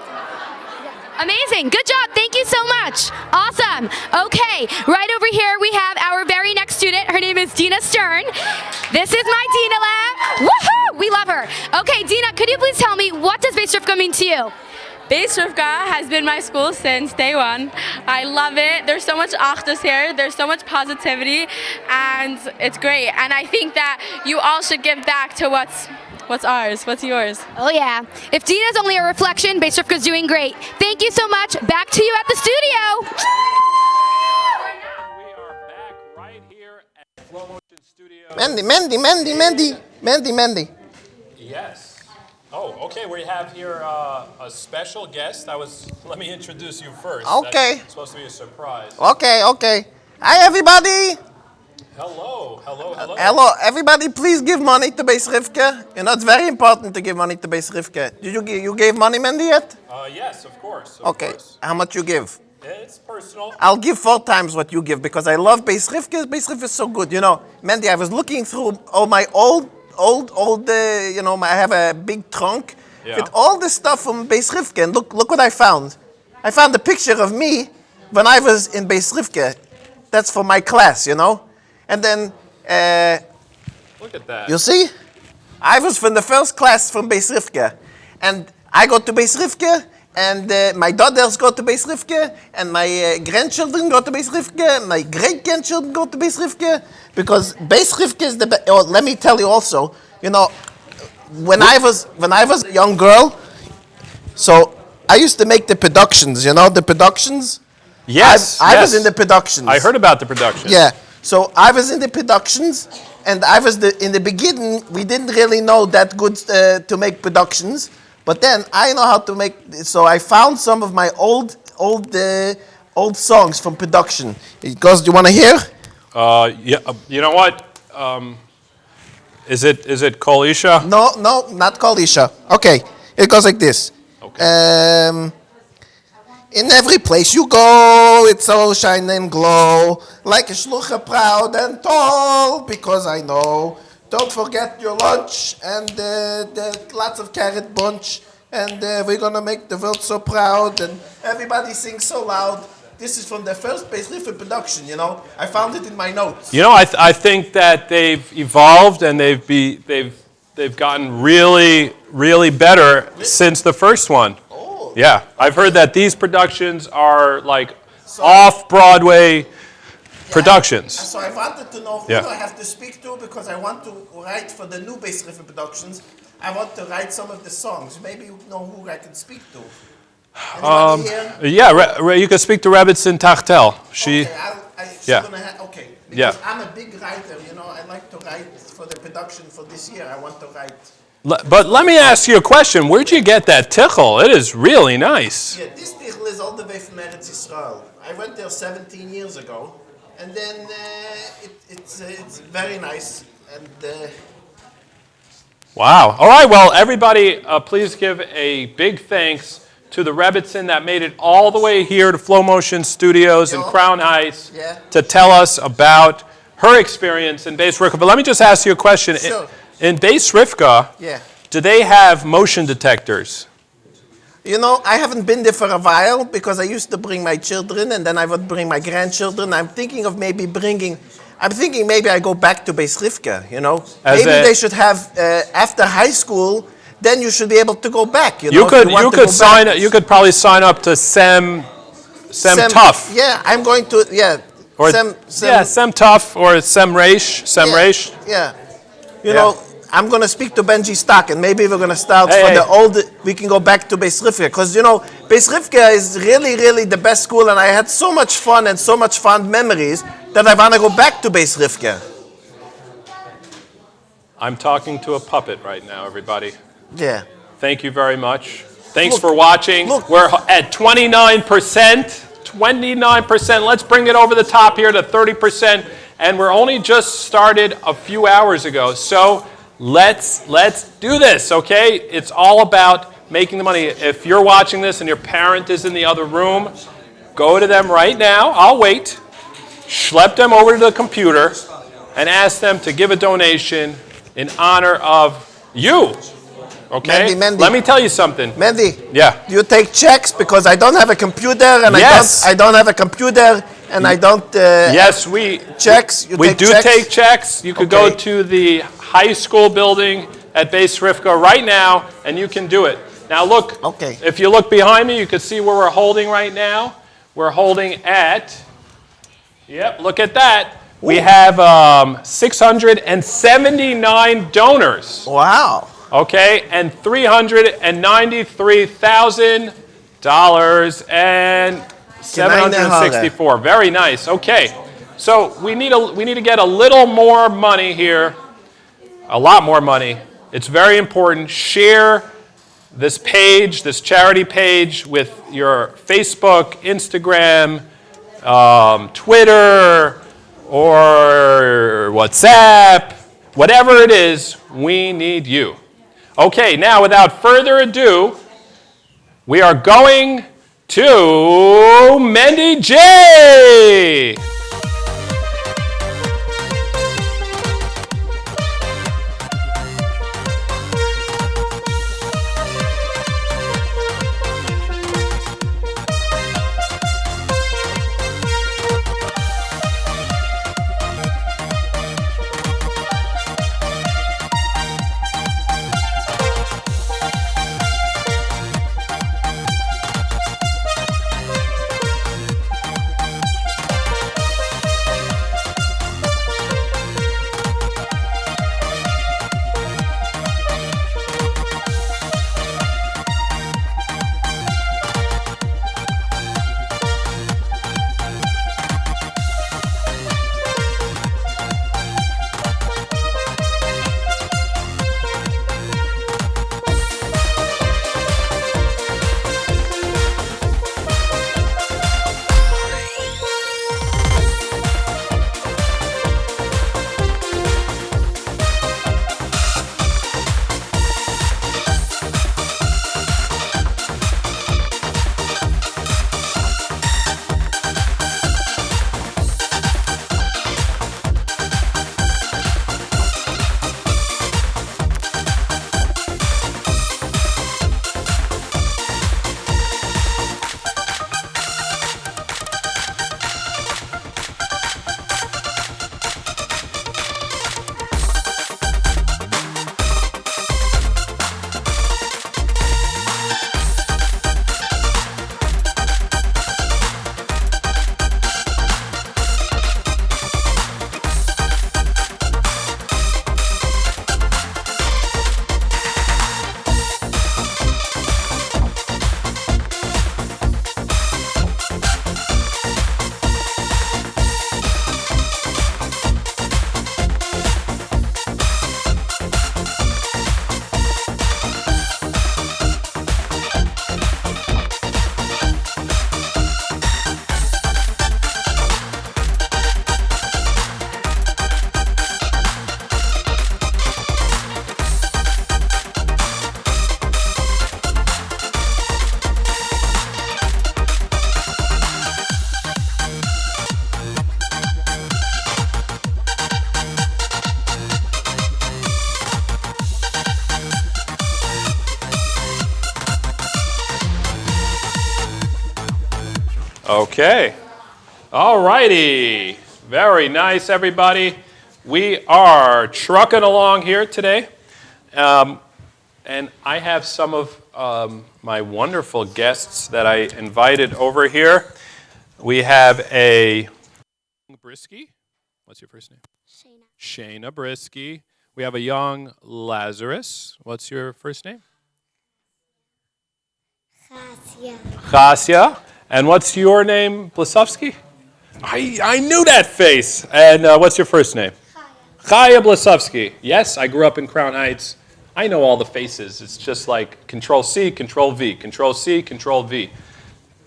amazing. Good job. Thank you so much. Awesome. Okay, right over here we have our very next student. Her name is Dina Stern. This is my Dina Lab. Woohoo! We love her. Okay, Dina, could you please tell me, what does Bais Rivkah mean to you? Bais Rivkah has been my school since day one. I love it. There's so much achdus here. There's so much positivity, and it's great. And I think that you all should give back to what's ours, what's yours. Oh yeah. If Dina's only a reflection, Bais Rivkah's doing great. Thank you so much. Back to you at the studio. We are back right here at Flow Motion Studio. Mendy. Yes. Oh, okay. We have here a special guest. Let me introduce you first. Okay. That's supposed to be a surprise. Okay. Hi, everybody. Hello. Everybody, please give money to Bais Rivkah. You know, it's very important to give money to Bais Rivkah. You gave money, Mendy, yet? Yes, of course. Okay. How much you give? It's personal. I'll give 4 times what you give because I love Bais Rivkah. Bais Rivkah is so good. You know, Mendy, I was looking through all my old, you know, I have a big trunk with all the stuff from Bais Rivkah. And look what I found. I found a picture of me when I was in Bais Rivkah. That's for my class, you know. And then, look at that. You see? I was from the first class from Bais Rivkah. And I go to Bais Rivkah, and my daughters go to Bais Rivkah, and my grandchildren go to Bais Rivkah, and my great-grandchildren go to Bais Rivkah, because Bais Rivkah is the best. Oh, let me tell you also, you know, when I was a young girl, so I used to make the productions, you know, the productions? Yes, I was in the productions. I heard about the productions. Yeah. So I was in the productions, and in the beginning, we didn't really know that good to make productions. But then I know how to make, so I found some of my old songs from production. It goes, do you want to hear? Yeah. You know what? Is it Kol Isha? No, not Kol Isha. Okay, it goes like this. Okay. In every place you go, it's all shine and glow, like a shlucha proud and tall, because I know. Don't forget your lunch and lots of carrot bunch, and we're gonna make the world so proud, and everybody sings so loud. This is from the first Bais Rivkah production, you know. I found it in my notes. You know, I think that they've evolved and they've gotten really, really better since the first one. Yeah, I've heard that these productions are like off-Broadway productions. So I wanted to know who do I have to speak to, because I want to write for the new Bais Rivkah productions. I want to write some of the songs. Maybe you know who I can speak to. Anybody here? Yeah, you can speak to Rebbetzin Tachtel. Okay, because I'm a big writer, you know. I like to write for the production for this year. I want to write. But let me ask you a question. Where'd you get that tichel? It is really nice. Yeah, this tichel is all the way from Eretz Yisrael. I went there 17 years ago, and then it's very nice. And wow. All right. Well, everybody, please give a big thanks to the Rebbetzin that made it all the way here to Flow Motion Studios in Crown Heights to tell us about her experience in Bais Rivkah. But let me just ask you a question. Sure. In Bais Rivkah, do they have motion detectors? You know, I haven't been there for a while because I used to bring my children, and then I would bring my grandchildren. I'm thinking maybe I go back to Bais Rivkah, you know. Maybe they should have, after high school, then you should be able to go back, you know. You could probably sign up to Sem Tough. Yeah, I'm going to, Or Sem Tough or Sem Reish. Yeah. You know, I'm going to speak to Benji Stock, and maybe we're going to start from the old, we can go back to Bais Rivkah. Because, you know, Bais Rivkah is really, really the best school, and I had so much fun and so much fond memories that I want to go back to Bais Rivkah. I'm talking to a puppet right now, everybody. Yeah. Thank you very much. Thanks for watching. We're at 29%. 29%. Let's bring it over the top here to 30%. And we're only just started a few hours ago. So let's do this, okay? It's all about making the money. If you're watching this and your parent is in the other room, go to them right now. I'll wait. Schlep them over to the computer and ask them to give a donation in honor of you. Okay? Mendy. Let me tell you something. Mendy. Yeah. Do you take checks? Because I don't have a computer, and Yes. I don't have a computer, and I don't. Yes, we checks. we do take checks. You could go to the high school building at Bais Rivkah right now, and you can do it. Now look. Okay. If you look behind me, you can see where we're holding right now. We're holding at. Yep. Look at that. We have 679 donors. Wow. Okay, and $393,000 and 764. Very nice. Okay, so we need to get a little more money here, a lot more money. It's very important. Share this page, this charity page, with your Facebook, Instagram, Twitter, or WhatsApp, whatever it is. We need you. Okay, now without further ado, we are going to Mendy J. Okay. All righty. Very nice, everybody. We are trucking along here today. And I have some of my wonderful guests that I invited over here. We have a Brisky. What's your first name? Shayna Brisky. We have a young Lazarus. What's your first name? Chasya. And what's your name, Blasovsky? I knew that face. And what's your first name? Chaya Blasovsky. Yes, I grew up in Crown Heights. I know all the faces. It's just like Control-C, Control-V, Control-C, Control-V,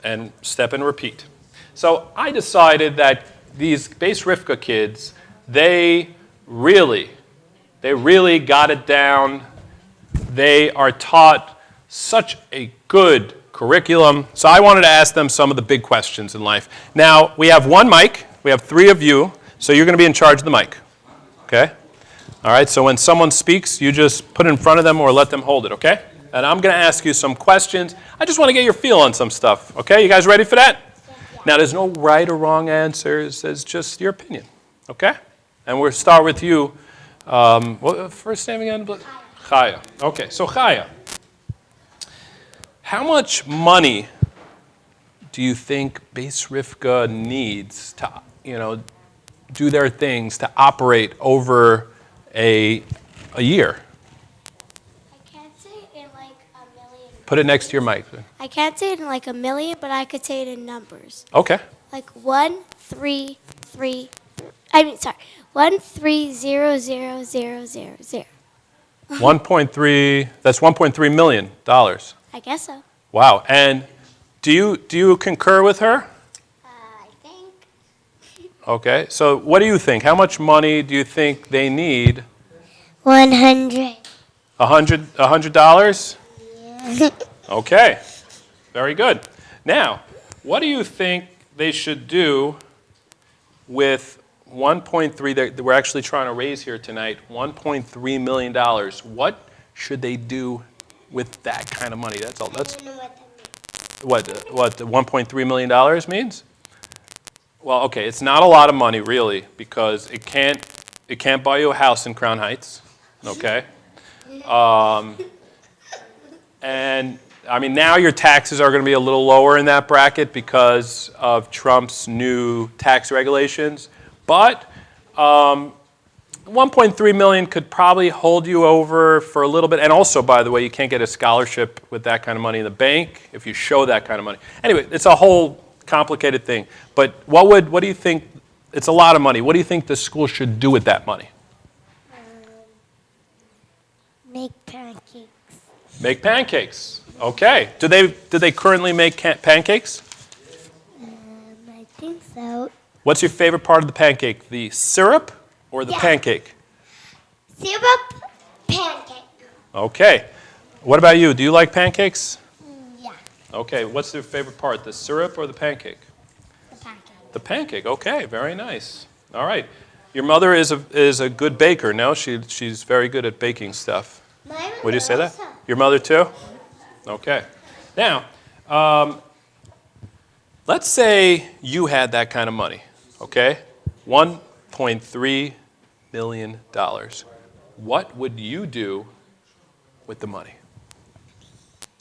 and step and repeat. So I decided that these Bais Rivkah kids, they really got it down. They are taught such a good curriculum. So I wanted to ask them some of the big questions in life. Now, we have one mic. We have 3 of you. So you're going to be in charge of the mic. Okay? All right, so when someone speaks, you just put it in front of them or let them hold it, okay? And I'm going to ask you some questions. I just want to get your feel on some stuff, okay? You guys ready for that? Now, there's no right or wrong answers. It's just your opinion, okay? And we'll start with you. What first name again? Chaya. Okay, so Chaya, how much money do you think Bais Rivkah needs to, do their things to operate over a year? I can't say it in like a million. Put it next to your mic. I can't say it in like a million, but I could say it in numbers. Okay. Like 1,300,000. 1.3. That's 1.3 million dollars. I guess so. Wow. And do you concur with her? I think. Okay. So what do you think? How much money do you think they need? 100. $100? Yeah. Okay. Very good. Now, what do you think they should do with 1.3 that we're actually trying to raise here tonight, $1.3 million? What should they do with that kind of money? That's all. That's what $1.3 million means? Well, okay, it's not a lot of money really, because it can't buy you a house in Crown Heights, okay? And I mean, now your taxes are going to be a little lower in that bracket because of Trump's new tax regulations. But 1.3 million could probably hold you over for a little bit. And also, by the way, you can't get a scholarship with that kind of money in the bank if you show that kind of money. Anyway, it's a whole complicated thing. But what do you think? It's a lot of money. What do you think the school should do with that money? Make pancakes. Make pancakes. Okay. Do they currently make pancakes? I think so. What's your favorite part of the pancake? The syrup or the pancake? Syrup pancake. Okay. What about you? Do you like pancakes? Yeah. Okay. What's your favorite part? The syrup or the pancake? The pancake. The pancake. Okay. Very nice. All right. Your mother is a good baker. No, she's very good at baking stuff. Would you say that? Your mother too? Okay. Now, let's say you had that kind of money, okay? $1.3 million. What would you do with the money?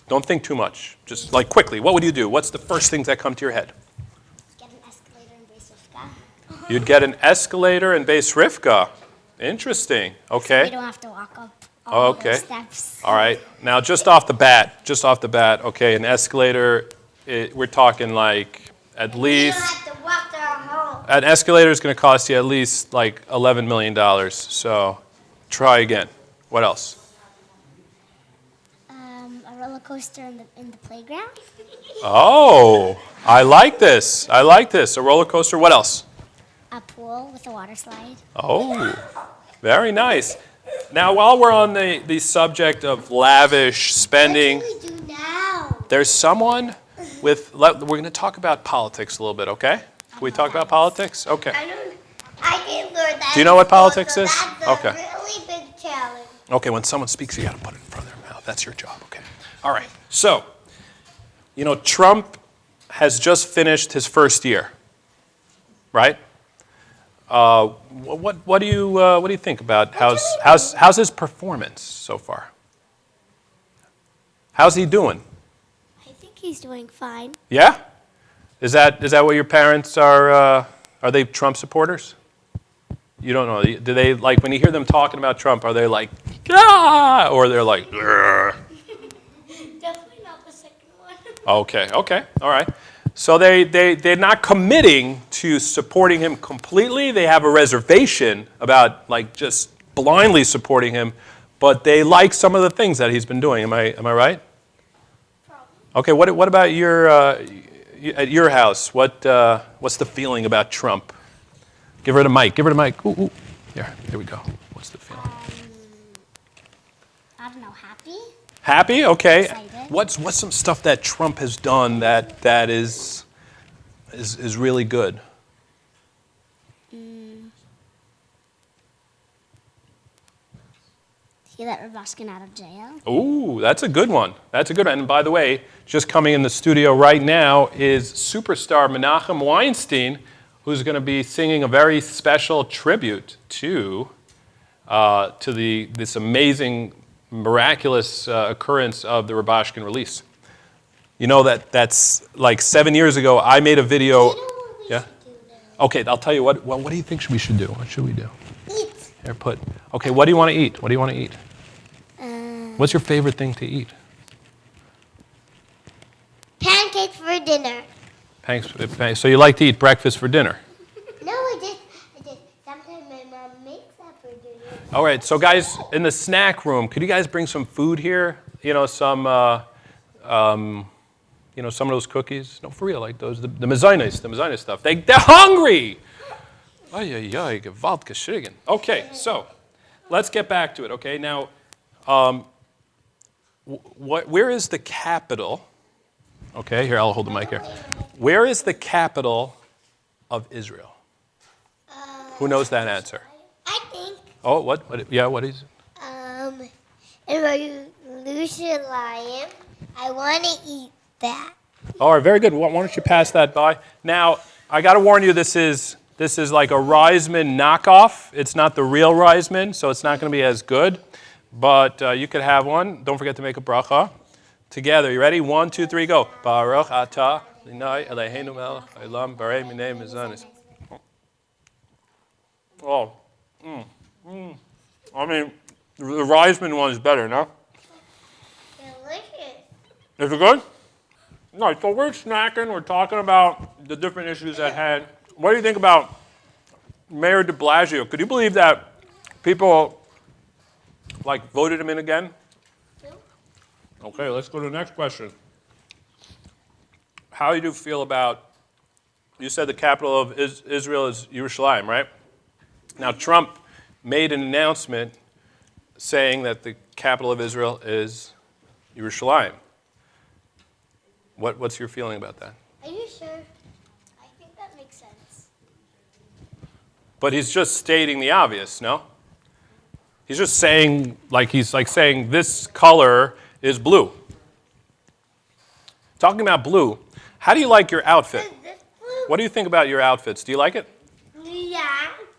Don't think too much. Just like quickly, what would you do? What's the first things that come to your head? Get an escalator in Bais Rivkah. You'd get an escalator in Bais Rivkah. Interesting. Okay. So we don't have to walk up all the steps. All right. Now, just off the bat, okay, an escalator, we're talking like at least, You don't have to walk down home. an escalator is going to cost you at least like $11 million. So try again. What else? A roller coaster in the playground. Oh, I like this. A roller coaster. What else? A pool with a water slide. Oh, very nice. Now, while we're on the subject of lavish spending, What do we do now? there's someone with, we're going to talk about politics a little bit, okay? Can we talk about politics? Okay. I didn't learn that. Do you know what politics is? That's Okay. a really big challenge. Okay, when someone speaks, you got to put it in front of their mouth. That's your job, okay? All right. So, Trump has just finished his first year, right? What do you think about how's his performance so far? How's he doing? I think he's doing fine. Yeah? Is that what your parents are? Are they Trump supporters? You don't know. Do they, like, when you hear them talking about Trump, are they like, ah, or they're like, grr? Definitely not the second one. Okay, all right. So they're not committing to supporting him completely. They have a reservation about like just blindly supporting him, but they like some of the things that he's been doing. Am I right? Okay. What about at your house? What's the feeling about Trump? Give her the mic. Ooh. Here we go. What's the feeling? I don't know, happy? Happy? Okay. Excited. What's some stuff that Trump has done that is really good? He let Rabashkin out of jail. Ooh, that's a good one. That's a good one. And by the way, just coming in the studio right now is superstar Menachem Weinstein, who's going to be singing a very special tribute to this amazing, miraculous occurrence of the Rabashkin release. You know that's like 7 years ago. I made a video. Yeah. Okay, I'll tell you what. Well, what do you think we should do? What should we do? Eat. Here, put. Okay, what do you want to eat? What do you want to eat? What's your favorite thing to eat? Pancakes for dinner. So you like to eat breakfast for dinner? No, I just. Sometimes my mom makes that for dinner. All right, so guys, in the snack room, could you guys bring some food here? You know, some of those cookies. No, for real, like those, the mezainis stuff. They're hungry. Ay, ay, ay, gewalt geschrigen. Okay, so let's get back to it. Okay, now, where is the capital? Okay, here, I'll hold the mic here. Where is the capital of Israel? Who knows that answer? I think. Oh, what? Yeah, what is it? In Jerusalem, I want to eat that. All right, very good. Why don't you pass that by? Now, I got to warn you, this is like a Reisman knockoff. It's not the real Reisman, so it's not going to be as good. But you could have one. Don't forget to make a bracha. Together, you ready? 1, 2, 3, go. Baruch atah Adonai Eloheinu melech haolam barei minei mezanis. Oh, I mean, the Reisman one is better, no? Delicious. Is it good? No, so we're snacking. We're talking about the different issues at hand. What do you think about Mayor de Blasio? Could you believe that people voted him in again? Okay, let's go to the next question. How do you feel about, you said the capital of Israel is Yerushalayim, right? Now, Trump made an announcement saying that the capital of Israel is Yerushalayim. What's your feeling about that? Are you sure? I think that makes sense. But he's just stating the obvious, no? He's just saying, he's saying this color is blue. Talking about blue, how do you like your outfit? Is this blue? What do you think about your outfits? Do you like it? Yeah.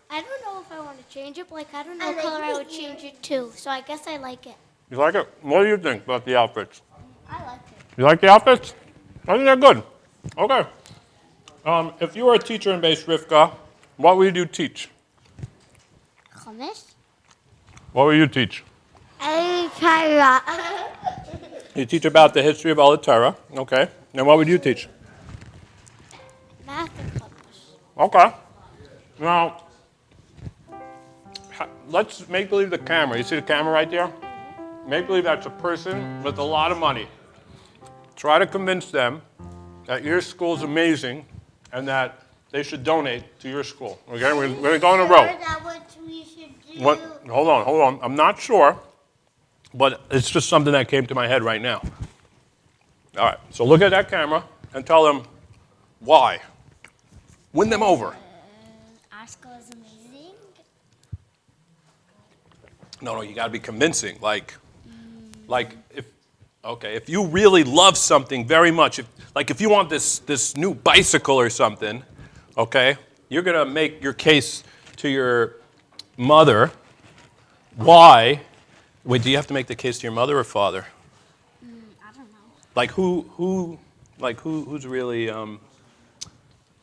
I don't know if I want to change it, but I don't know what color I would change it to. So I guess I like it. You like it? What do you think about the outfits? I like it. You like the outfits? I think they're good. Okay. If you were a teacher in Bais Rivkah, what would you teach? Chumash? What would you teach? Torah. You teach about the history of all the Torah. Okay. And what would you teach? Math and Chumash. Okay. Now, let's make believe the camera. You see the camera right there? Make believe that's a person with a lot of money. Try to convince them that your school is amazing and that they should donate to your school. Okay, we're going to go in a row. Is that what we should do? Hold on. I'm not sure, but it's just something that came to my head right now. All right, so look at that camera and tell them why. Win them over. Our school is amazing. No, you got to be convincing. If you really love something very much, if you want this new bicycle or something, okay, you're going to make your case to your mother. Why? Wait, do you have to make the case to your mother or father? I don't know.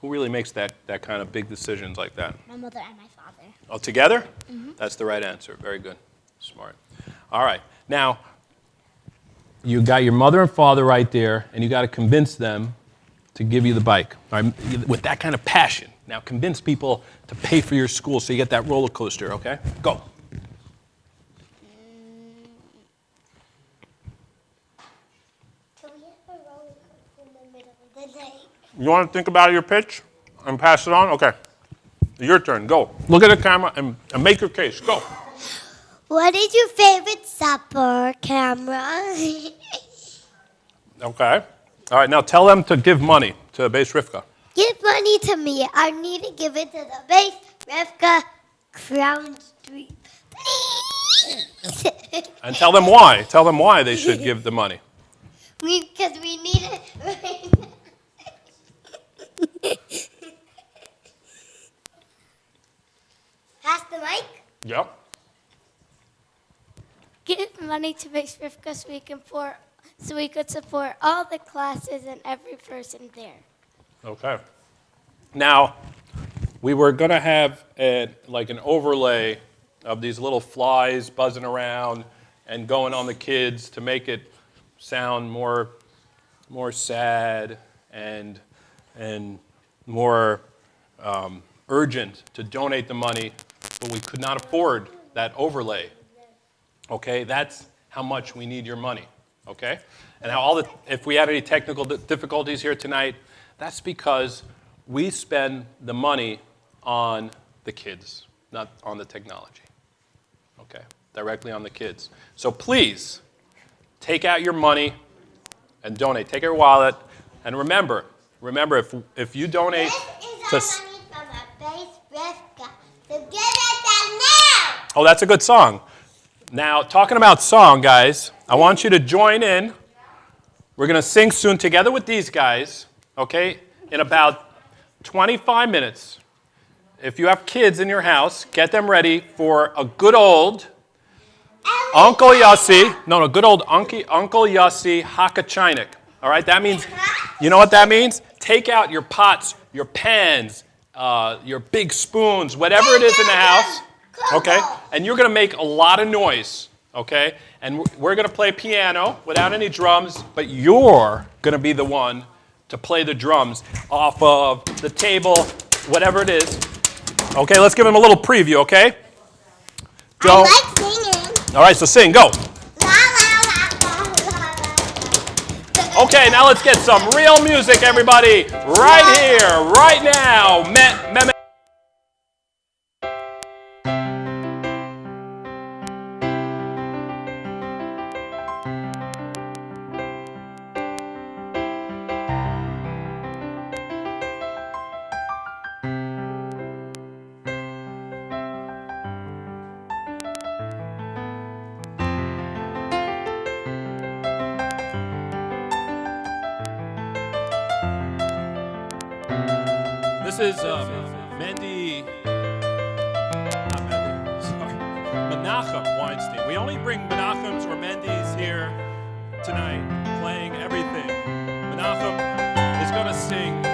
Who really makes that kind of big decisions like that? My mother and my father. Oh, together? Mm-hmm. That's the right answer. Very good. Smart. All right. Now, you got your mother and father right there, and you got to convince them to give you the bike. All right? With that kind of passion. Now, convince people to pay for your school so you get that roller coaster, okay? Go. Can we have a roller coaster in the middle of the night? You want to think about your pitch and pass it on? Okay. Your turn. Go. Look at the camera and make your case. Go. What is your favorite supper, camera? Okay. All right, now tell them to give money to Bais Rivkah. Give money to me. I need to give it to the Bais Rivkah Crown Street. Please. And tell them why. Tell them why they should give the money. Because we need it. Pass the mic. Yep. Give money to Bais Rivkah so we could support all the classes and every person there. Okay. Now, we were going to have an overlay of these little flies buzzing around and going on the kids to make it sound more sad and more urgent to donate the money, but we could not afford that overlay. Okay, that's how much we need your money. Okay, and now if we had any technical difficulties here tonight, that's because we spend the money on the kids, not on the technology. Okay, directly on the kids. So please, take out your money and donate. Take your wallet, and remember, if you donate to... Money from a Bais Rivkah. So give it them now. Oh, that's a good song. Now, talking about song, guys, I want you to join in. We're going to sing soon together with these guys, okay, in about 25 minutes. If you have kids in your house, get them ready for a good old Uncle Yossi. No, good old Uncle Yossi Hakachinik. All right, that means, you know what that means? Take out your pots, your pans, your big spoons, whatever it is in the house. Okay, and you're going to make a lot of noise, okay? And we're going to play piano without any drums, but you're going to be the one to play the drums off of the table, whatever it is. Okay, let's give them a little preview, okay? I like singing. All right, so sing, go. Okay, now let's get some real music, everybody, right here, right now. This is Menachem Weinstein. We only bring Menachems or Mendys here tonight, playing everything. Menachem is going to sing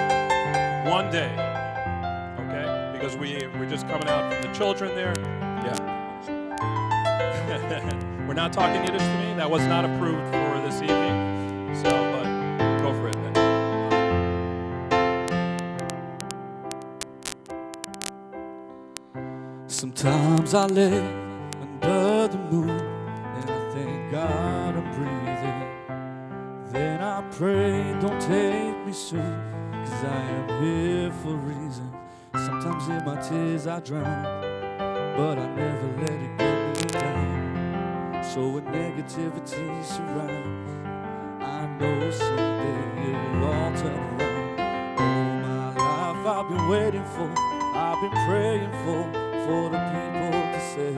one day, okay? Because we're just coming out from the children there. Yeah. We're not talking Yiddish to me. That was not approved for this evening. So, but go for it, man. Sometimes I lay under the moon and I thank God I'm breathing. Then I pray, don't take me soon, 'cause I am here for a reason. Sometimes in my tears I drown, but I never let it get me down. So when negativity surrounds, I know someday it will all turn around. All my life I've been waiting for, I've been praying for the people to say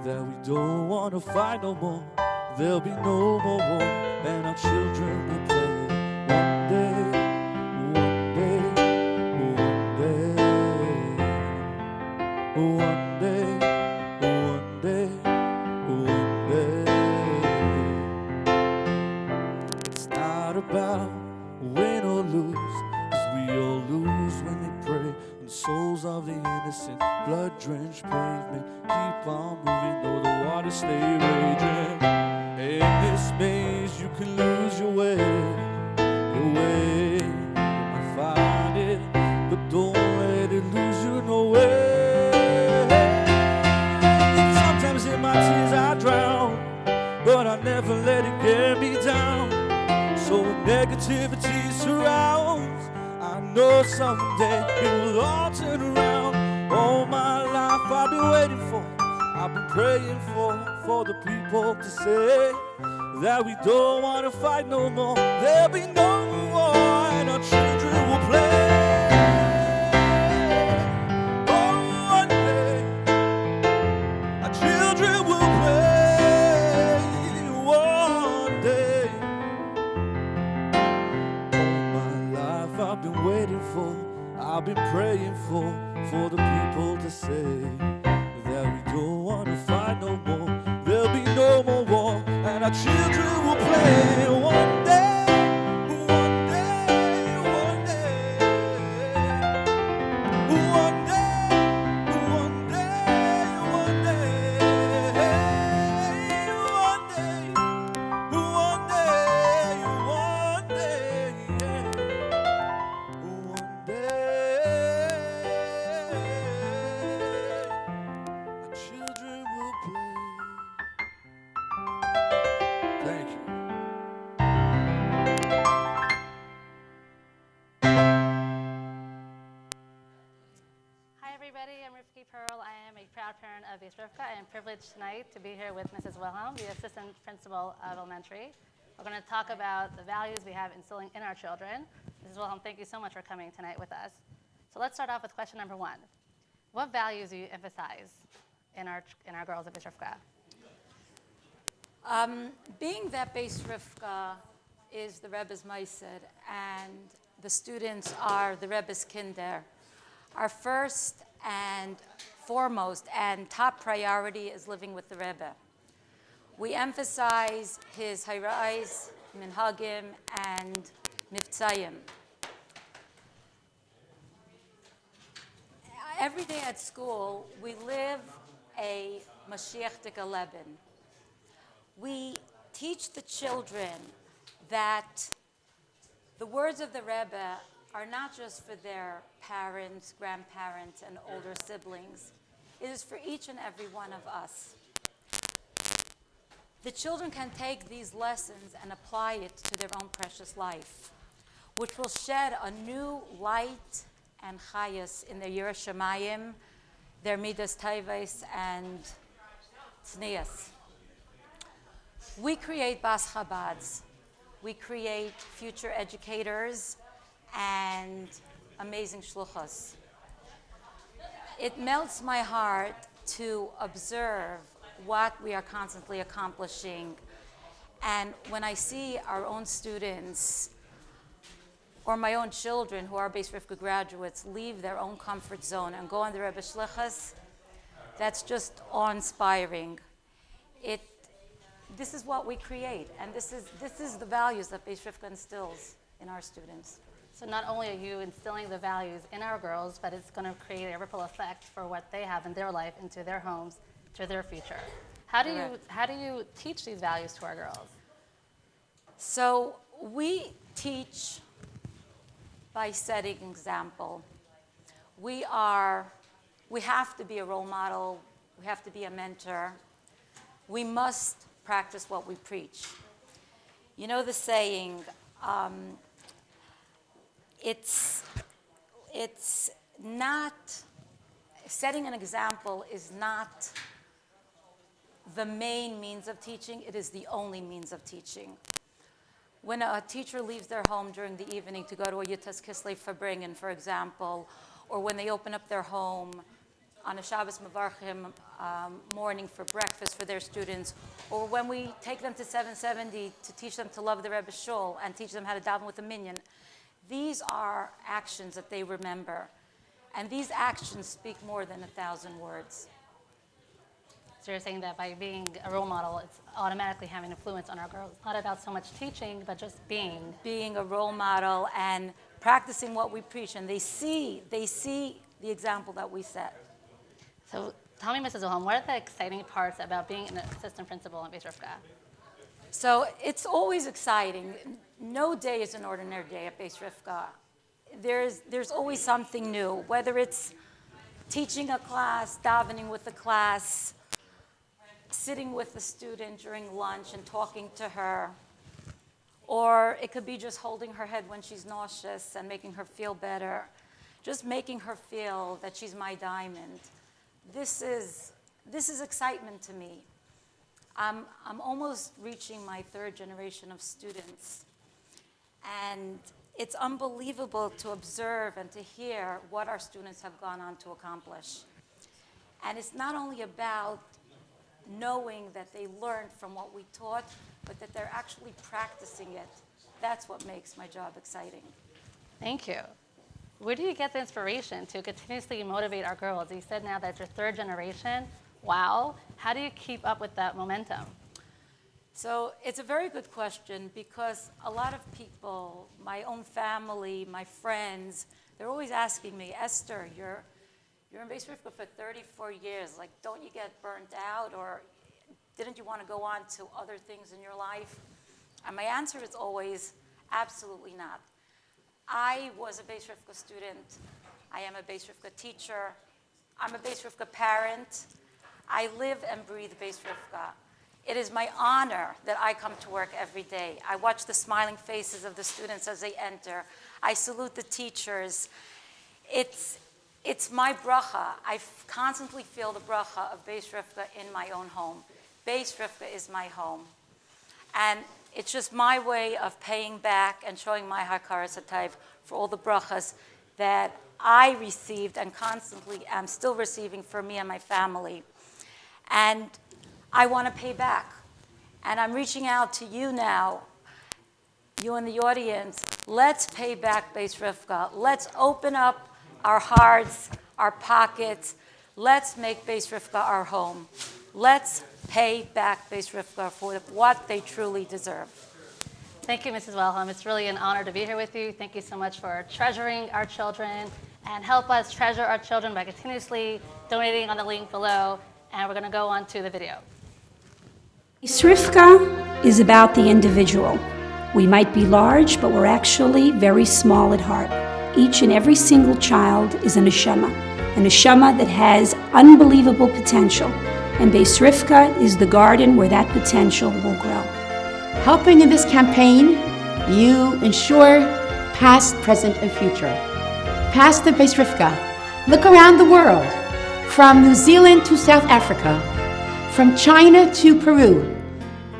that we don't want to fight no more. There'll be no more war, and our children will play. One day, one day, one day, one day, one day, one day. It's not about win or lose, 'cause we all lose when they pray. Souls of the innocent, blood-drenched pavement, keep on moving though the waters stay raging. In this maze you can lose your way. You might find it, but don't let it lose you no way. Sometimes in my tears I drown, but I never let it get me down. So when negativity surrounds, I know someday it will all turn around. All my life I've been waiting for, I've I've been praying for the people to say that we don't want to fight no more. There'll be no war and our children will play. Oh, one day our children will play. One day. All my life I've been waiting for, I've been praying for the people to say that we don't want to fight no more. There'll be no more war, and our children will play. One day, one day, one day, one day, one day, one day, one day, one day, one day, one day, our children will play. Thank you. Hi everybody, I'm Mendy Pellin. I am a proud parent of Bais Rivkah. I am privileged tonight to be here with Mrs. Wilhelm, the assistant principal of elementary. We're going to talk about the values we have instilling in our children. Mrs. Wilhelm, thank you so much for coming tonight with us. So let's start off with question number one. What values do you emphasize in our girls at Bais Rivkah? Being that Bais Rivkah is the Rebbe's Meiser and the students are the Rebbe's Kinder, our first and foremost and top priority is living with the Rebbe. We emphasize his Hayrais, Minhagim, and Mivtzayim. Every day at school, we live a Mashiach Leben. We teach the children that the words of the Rebbe are not just for their parents, grandparents, and older siblings. It is for each and every one of us. The children can take these lessons and apply it to their own precious life, which will shed a new light and chayas in their Yiras Shamayim, their Midas Taivis, and Tznias. We create Bas Chabads. We create future educators and amazing shluchos. It melts my heart to observe what we are constantly accomplishing. And when I see our own students or my own children who are Bais Rivkah graduates leave their own comfort zone and go on the Rebbe shlichus, that's just awe-inspiring. This is what we create, and this is the values that Bais Rivkah instills in our students. So not only are you instilling the values in our girls, but it's going to create a ripple effect for what they have in their life, into their homes, to their future. How do you teach these values to our girls? So we teach by setting example. We have to be a role model. We have to be a mentor. We must practice what we preach. You know the saying, it's not, setting an example is not the main means of teaching, it is the only means of teaching. When a teacher leaves their home during the evening to go to a Yutas Kislev Fabringen, for example, or when they open up their home on a Shabbos Mevarchim morning for breakfast for their students, or when we take them to 770 to teach them to love the Rebbe Shul and teach them how to daven with a minyan, these are actions that they remember. And these actions speak more than 1,000 words. So you're saying that by being a role model, it's automatically having influence on our girls. It's not about so much teaching, but just being. Being a role model and practicing what we preach. And they see the example that we set. So tell me, Mrs. Wilhelm, what are the exciting parts about being an assistant principal in Bais Rivkah? So it's always exciting. No day is an ordinary day at Bais Rivkah. There's always something new, whether it's teaching a class, davening with the class, sitting with the student during lunch and talking to her, or it could be just holding her head when she's nauseous and making her feel better, just making her feel that she's my diamond. This is this is excitement to me. I'm almost reaching my third generation of students. And it's unbelievable to observe and to hear what our students have gone on to accomplish. And it's not only about knowing that they learned from what we taught, but that they're actually practicing it. That's what makes my job exciting. Thank you. Where do you get the inspiration to continuously motivate our girls? You said now that you're third generation. Wow. How do you keep up with that momentum? So it's a very good question because a lot of people, my own family, my friends, they're always asking me, Esther, you're in Bais Rivkah for 34 years. Like, don't you get burnt out, or didn't you want to go on to other things in your life? And my answer is always, absolutely not. I was a Bais Rivkah student. I am a Bais Rivkah teacher. I'm a Bais Rivkah parent. I live and breathe Bais Rivkah. It is my honor that I come to work every day. I watch the smiling faces of the students as they enter. I salute the teachers. It's my bracha. I constantly feel the bracha of Bais Rivkah in my own home. Bais Rivkah is my home. And it's just my way of paying back and showing my hakaras hatov for all the brachas that I received and constantly am still receiving for me and my family. And I want to pay back. And I'm reaching out to you now, you in the audience. Let's pay back Bais Rivkah. Let's open up our hearts, our pockets. Let's make Bais Rivkah our home. Let's pay back Bais Rivkah for what they truly deserve. Thank you, Mrs. Wilhelm. It's really an honor to be here with you. Thank you so much for treasuring our children, and help us treasure our children by continuously donating on the link below. And we're going to go on to the video. Bais Rivkah is about the individual. We might be large, but we're actually very small at heart. Each and every single child is a neshama that has unbelievable potential. And Bais Rivkah is the garden where that potential will grow. Helping in this campaign, you ensure past, present, and future. Past the Bais Rivkah. Look around the world, from New Zealand to South Africa, from China to Peru.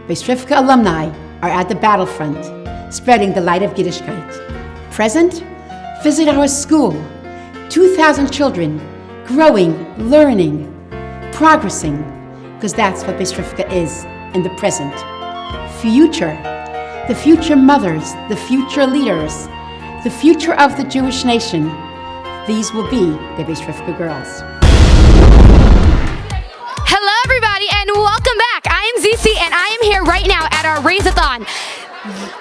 Bais Rivkah alumni are at the battlefront, spreading the light of Yiddishkeit. Present, visit our school. 2,000 children, growing, learning, progressing, because that's what Bais Rivkah is in the present. Future, the future mothers, the future leaders, the future of the Jewish nation. These will be the Bais Rivkah girls. Hello, everybody, and welcome back. I am Zizi, and I am here right now at our Raise-a-Thon.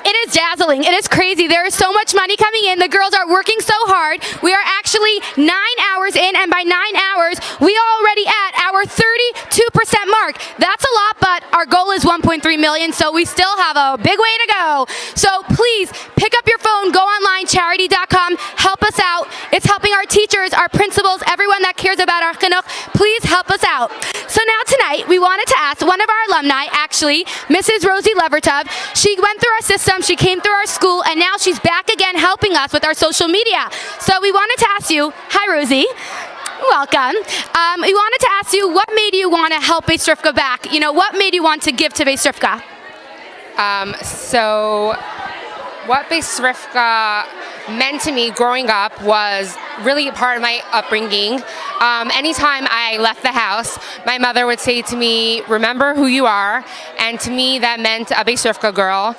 It is dazzling. It is crazy. There is so much money coming in. The girls are working so hard. We are actually 9 hours in, and by 9 hours, we are already at our 32% mark. That's a lot, but our goal is 1.3 million, so we still have a big way to go. So please, pick up your phone, go online, charity.com, help us out. It's helping our teachers, our principals, everyone that cares about our chinuch. Please help us out. So now tonight, we wanted to ask one of our alumni, actually, Mrs. Rosie Levertov. She went through our system, she came through our school, and now she's back again helping us with our social media. So we wanted to ask you, hi Rosie, welcome. We wanted to ask you, what made you want to help Bais Rivkah back? You know, what made you want to give to Bais Rivkah? So what Bais Rivkah meant to me growing up was really a part of my upbringing. Anytime I left the house, my mother would say to me, remember who you are, and to me that meant a Bais Rivkah girl.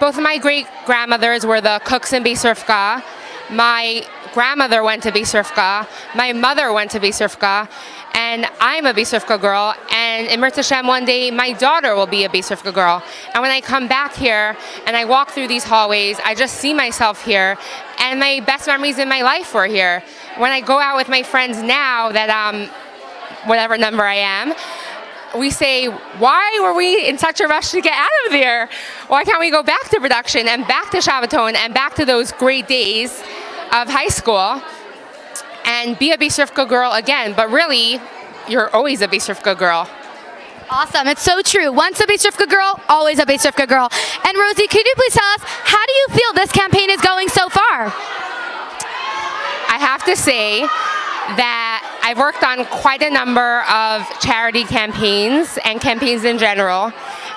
Both of my great-grandmothers were the cooks in Bais Rivkah. My grandmother went to Bais Rivkah. My mother went to Bais Rivkah. And I'm a Bais Rivkah girl. And in Mirz Hashem, one day, my daughter will be a Bais Rivkah girl. And when I come back here and I walk through these hallways, I just see myself here. And my best memories in my life were here. When I go out with my friends now that whatever number I am, we say, why were we in such a rush to get out of there? Why can't we go back to production and back to Raise-a-Thon and back to those great days of high school and be a Bais Rivkah girl again? But really, you're always a Bais Rivkah girl. Awesome, it's so true. Once a Bais Rivkah girl, always a Bais Rivkah girl. And Rosie, could you please tell us, how do you feel this campaign is going so far? I have to say that I've worked on quite a number of charity campaigns and campaigns in general,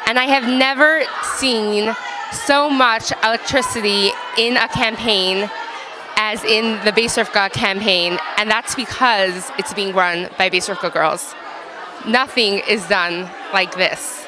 and I have never seen so much electricity in a campaign as in the Bais Rivkah campaign, and that's because it's being run by Bais Rivkah girls. Nothing is done like this.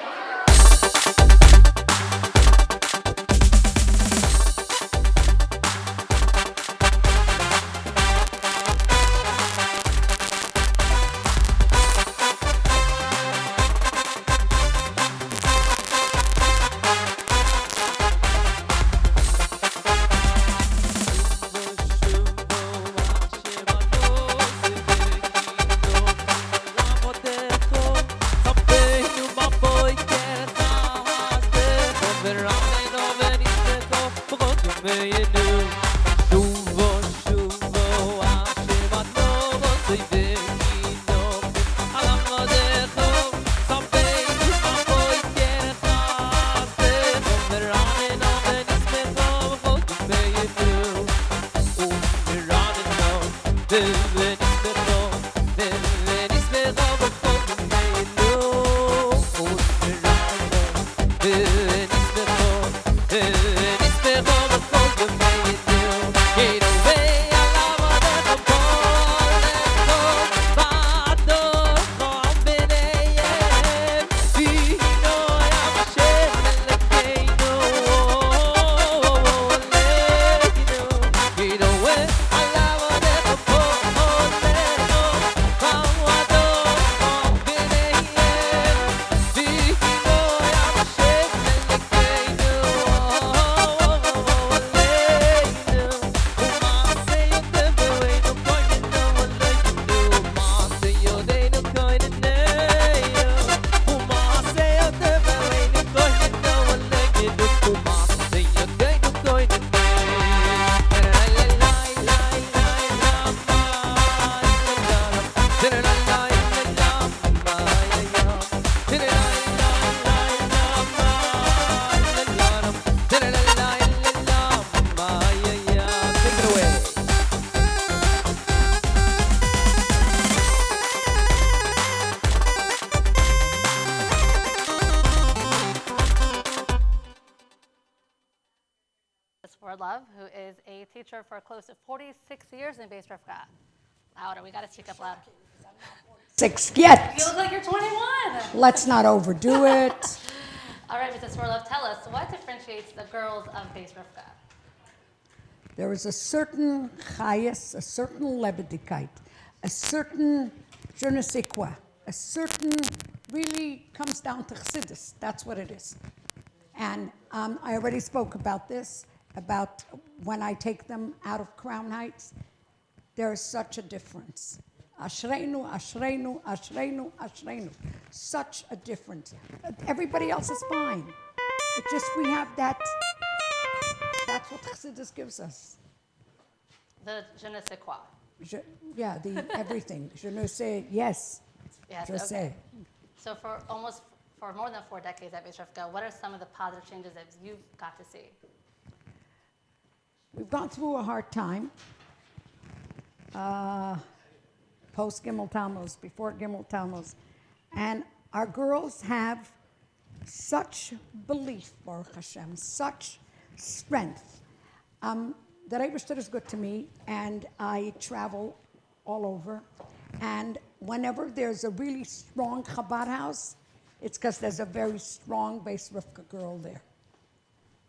Love, who is a teacher for close to 46 years in Bais Rivkah. Louder, we got to speak up loud. 6 yet. You look like you're 21. Let's not overdo it. All right, Mrs. Swarlove, tell us, what differentiates the girls of Bais Rivkah? There is a certain chayas, a certain lebedigkeit, a certain je ne sais quoi, a certain really comes down to chassidus. That's what it is. And I already spoke about this, about when I take them out of Crown Heights. There is such a difference. Ashreinu, Ashreinu, Ashreinu, Ashreinu. Such a difference. Everybody else is fine. It's just we have that. That's what Chassidus gives us. The je ne sais quoi. Yeah, the everything. Je ne sais, yes. Yes, Je okay. sais. So for more than 4 decades at Bais Rivkah, what are some of the positive changes that you've got to see? We've gone through a hard time. Post Gimel Tammuz, before Gimel Tammuz. And our girls have such belief, Baruch Hashem, such strength. The Rebbe is good to me, and I travel all over. And whenever there's a really strong Chabad house, it's because there's a very strong Bais Rivkah girl there.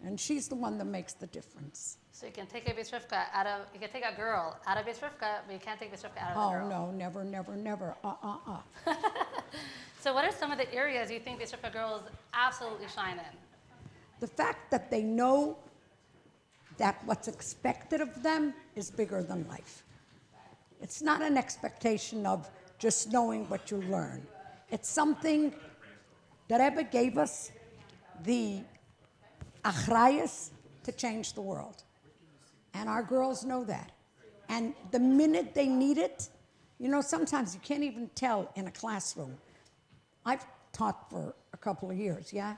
And she's the one that makes the difference. So you can take a Bais Rivkah you can take a girl out of Bais Rivkah, but you can't take Bais Rivkah out of the girl. Oh, no, never, never, never. So what are some of the areas you think Bais Rivkah girls absolutely shine in? The fact that they know that what's expected of them is bigger than life. It's not an expectation of just knowing what you learn. It's something that Rebbe gave us the achrayus to change the world. And our girls know that. And the minute they need it, you know, sometimes you can't even tell in a classroom. I've taught for a couple of years, yeah?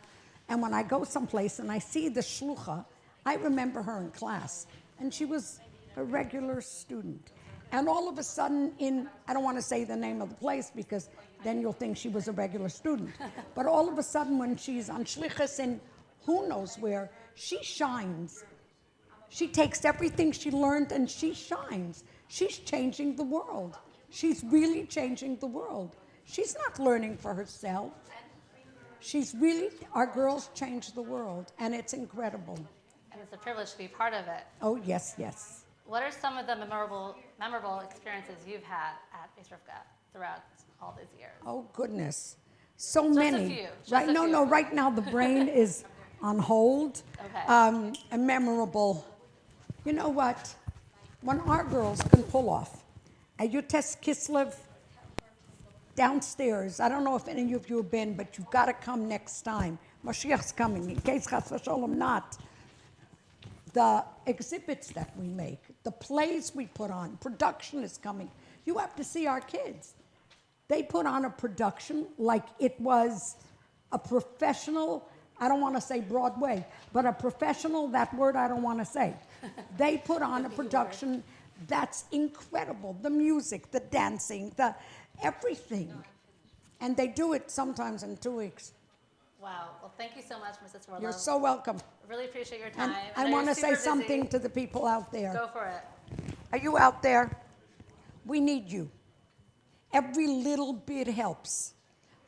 And when I go someplace and I see the shlucha, I remember her in class. And she was a regular student. And all of a sudden I don't want to say the name of the place because then you'll think she was a regular student. But all of a sudden when she's on shlichus in who knows where, she shines. She takes everything she learned and she shines. She's changing the world. She's really changing the world. She's not learning for herself. Our girls change the world, and it's incredible. And it's a privilege to be part of it. Oh, yes, yes. What are some of the memorable experiences you've had at Bais Rivkah throughout all these years? Oh, goodness. So Just many. a few. Right? No, right now the brain is on hold. Okay. A memorable. You know what? When our girls can pull off a Yutes Kislev downstairs, I don't know if any of you have been, but you've got to come next time. Mashiach's coming, in case Chas v'sholom not. The exhibits that we make, the plays we put on, production is coming. You have to see our kids. They put on a production like it was a professional, I don't want to say Broadway, but a professional, that word I don't want to say. They put on a production that's incredible. The music, the dancing, the everything. And they do it sometimes in 2 weeks. Wow. Well, thank you so much, Mrs. Warlow. You're so welcome. I really appreciate your time. And I want to say something to the people out there. Go for it. Are you out there? We need you. Every little bit helps.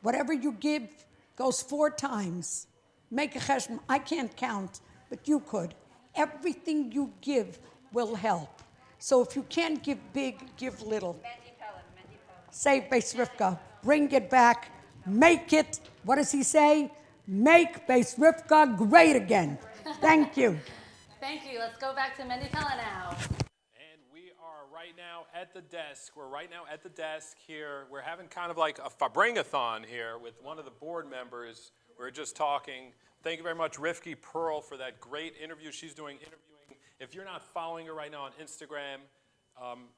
Whatever you give goes 4 times. Make a cheshbon. I can't count, but you could. Everything you give will help. So if you can't give big, give little. Mendy Pellin. Save Bais Rivkah. Bring it back. Make it, what does he say? Make Bais Rivkah great again. Thank you. Thank you. Let's go back to Mendy Pellin now. And we are right now at the desk. We're right now at the desk here. We're having kind of like a Fabring-a-thon here with one of the board members. We're just talking. Thank you very much, Rivki Pearl, for that great interview she's doing, interviewing. If you're not following her right now on Instagram,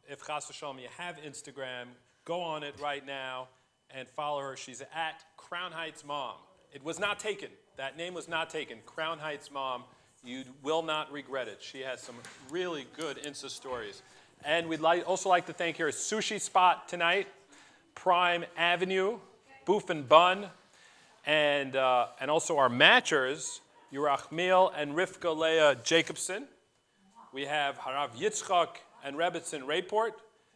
if Chas v'sholom you have Instagram, go on it right now and follow her. She's at Crown Heights Mom. It was not taken. That name was not taken. Crown Heights Mom. You will not regret it. She has some really good Insta stories. And we'd also like to thank here Sushi Spot tonight, Prime Avenue, Boof and Bun, and also our matchers, Yerachmiel and Rivka Leah Jacobson. We have Harav Yitzchak and Rebbetzin Rayport,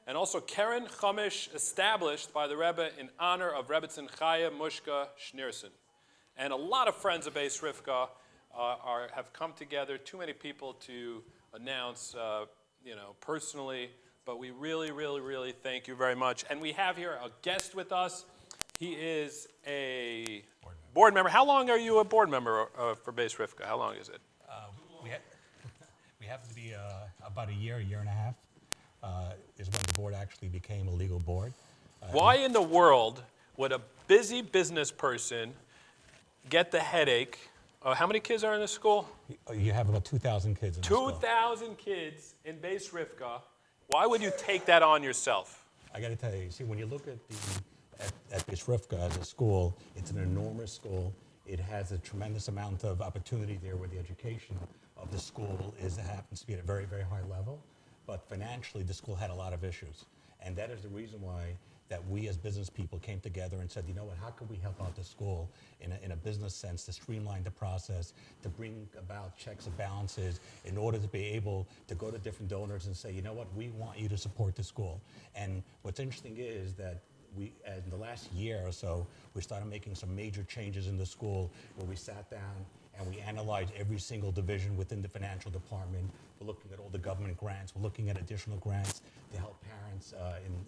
and also Keren Chumash, established by the Rebbe in honor of Rebbetzin Chaya Mushka Schneerson. And a lot of friends of Bais Rivkah have come together. Too many people to announce, personally. But we really, really, really thank you very much. And we have here a guest with us. He is a board member. How long are you a board member for Bais Rivkah? How long is it? We have to be about a year and a half is when the board actually became a legal board. Why in the world would a busy business person get the headache? How many kids are in the school? You have about 2,000 kids in the school. 2,000 kids in Bais Rivkah. Why would you take that on yourself? I got to tell you, see, when you look at Bais Rivkah as a school, it's an enormous school. It has a tremendous amount of opportunity there where the education of the school happens to be at a very, very high level. But financially, the school had a lot of issues. And that is the reason why that we as business people came together and said, you know what, how can we help out the school in a business sense to streamline the process, to bring about checks and balances in order to be able to go to different donors and say, you know what, we want you to support the school. And what's interesting is that in the last year or so, we started making some major changes in the school where we sat down and we analyzed every single division within the financial department. We're looking at all the government grants. We're looking at additional grants to help parents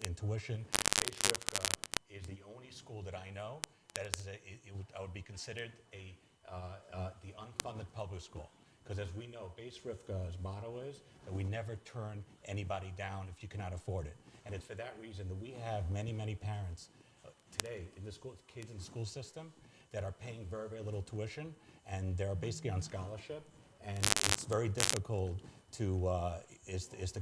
in tuition. Bais Rivkah is the only school that I know that I would be considered the unfunded public school. Because as we know, Bais Rivkah's motto is that we never turn anybody down if you cannot afford it. And it's for that reason that we have many, many parents today in the school, kids in the school system that are paying very, very little tuition, and they're basically on scholarship. And it's very difficult to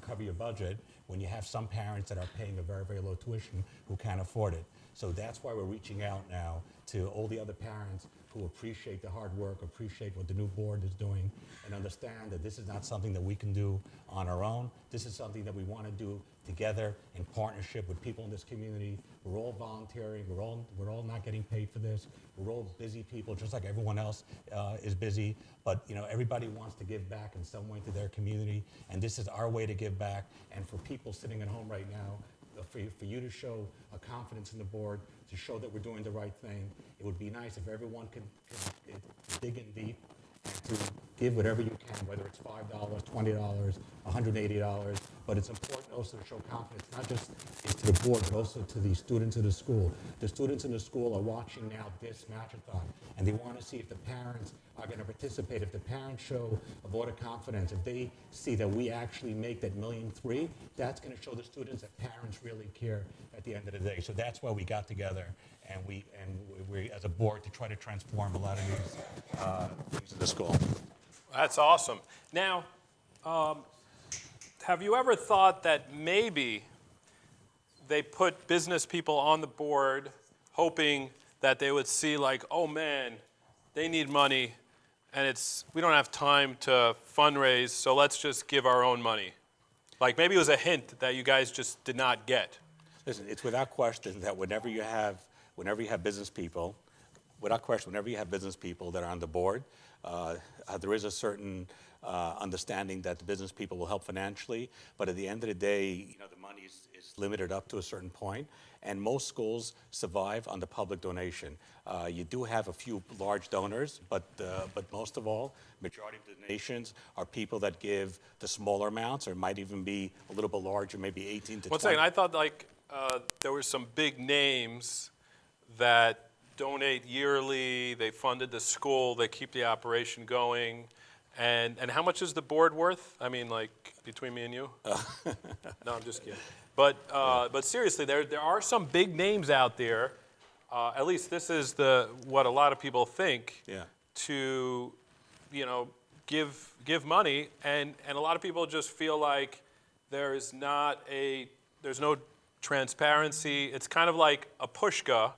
cover your budget when you have some parents that are paying a very, very low tuition who can't afford it. So that's why we're reaching out now to all the other parents who appreciate the hard work, appreciate what the new board is doing, and understand that this is not something that we can do on our own. This is something that we want to do together in partnership with people in this community. We're all volunteering. We're all not getting paid for this. We're all busy people, just like everyone else is busy. But everybody wants to give back in some way to their community, and this is our way to give back. And for people sitting at home right now, for you to show a confidence in the board, to show that we're doing the right thing, it would be nice if everyone could dig in deep and to give whatever you can, whether it's $5, $20, $180. But it's important also to show confidence, not just to the board, but also to the students of the school. The students in the school are watching now this match-a-thon, and they want to see if the parents are going to participate. If the parents show a vote of confidence, if they see that we actually make that $1.3 million, that's going to show the students that parents really care at the end of the day. So that's why we got together, and we as a board, to try to transform a lot of these things in the school. That's awesome. Now, have you ever thought that maybe they put business people on the board hoping that they would see like, oh man, they need money and we don't have time to fundraise, so let's just give our own money? Like maybe it was a hint that you guys just did not get. Listen, it's without question that whenever you have business people, without question, whenever you have business people that are on the board, there is a certain understanding that the business people will help financially, but at the end of the day, the money is limited up to a certain point, and most schools survive on the public donation. You do have a few large donors, but most of all, majority of the donations are people that give the smaller amounts, or it might even be a little bit larger, maybe 18 to 20. One second, I thought there were some big names that donate yearly, they funded the school, they keep the operation going. And how much is the board worth? I mean, like, between me and you? No, I'm just kidding. But seriously, there are some big names out there, at least this is what a lot of people think, to, give money. And a lot of people just feel like there's no transparency. It's kind of like a pushka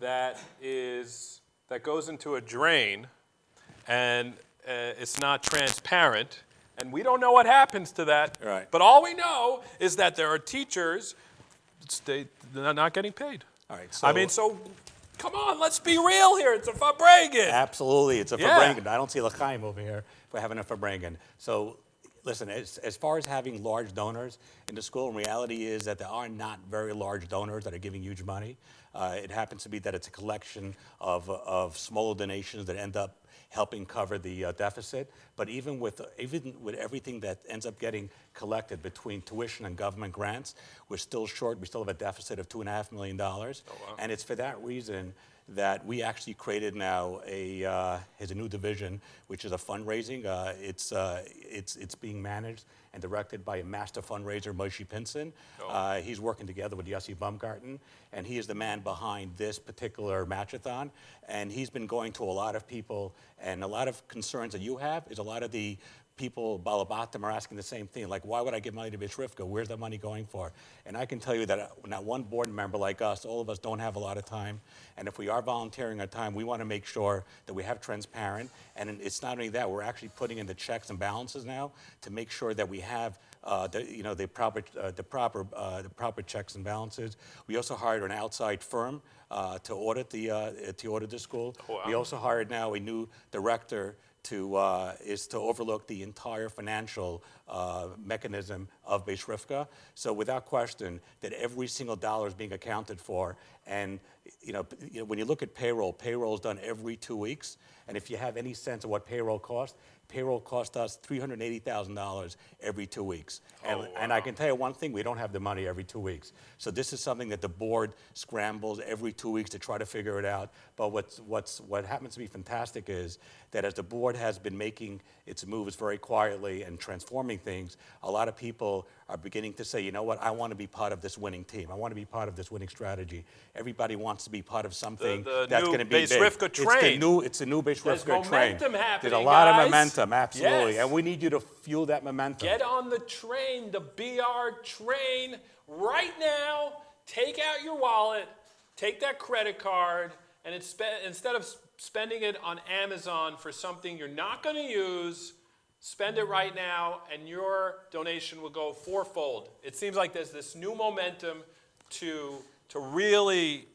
that goes into a drain, and it's not transparent, and we don't know what happens to that. Right. But all we know is that there are teachers they're not getting paid. All right. So come on, let's be real here. It's a Farbrengen. Absolutely, it's a Farbrengen. I don't see L'chaim over here for having a Farbrengen. So listen, as far as having large donors in the school, in reality is that there are not very large donors that are giving huge money. It happens to be that it's a collection of smaller donations that end up helping cover the deficit. But even with everything that ends up getting collected between tuition and government grants, we're still short. We still have a deficit of $2.5 million. Oh, wow. And it's for that reason that we actually created now a new division, which is a fundraising. It's being managed and directed by a master fundraiser, Moshe Pinson. Oh. He's working together with Yossi Baumgarten, and he is the man behind this particular match-a-thon. And he's been going to a lot of people, and a lot of concerns that you have is a lot of the people, Balabatim, are asking the same thing, like, why would I give money to Bais Rivkah? Where's that money going for? And I can tell you that not one board member like us, all of us don't have a lot of time. And if we are volunteering our time, we want to make sure that we have transparent. And it's not only that, we're actually putting in the checks and balances now to make sure that we have the proper checks and balances. We also hired an outside firm to audit the school. Wow. We also hired now a new director to overlook the entire financial mechanism of Bais Rivkah. So without question, that every single dollar is being accounted for. And when you look at payroll is done every 2 weeks. And if you have any sense of what payroll cost us $380,000 every 2 weeks. And I can tell you one thing, we don't have the money every 2 weeks. So this is something that the board scrambles every 2 weeks to try to figure it out. But what happens to be fantastic is that as the board has been making its moves very quietly and transforming things, a lot of people are beginning to say, you know what, I want to be part of this winning team. I want to be part of this winning strategy. Everybody wants to be part of something that's going to be Bais Rivkah train. It's a new Bais Rivkah train. There's momentum happening, There's a lot guys. of momentum, absolutely. Yes. And we need you to fuel that momentum. Get on the train, the BR train, right now. Take out your wallet, take that credit card, and instead of spending it on Amazon for something you're not going to use, spend it right now, and your donation will go fourfold. It seems like there's this new momentum to really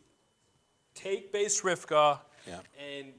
take Bais Rivkah and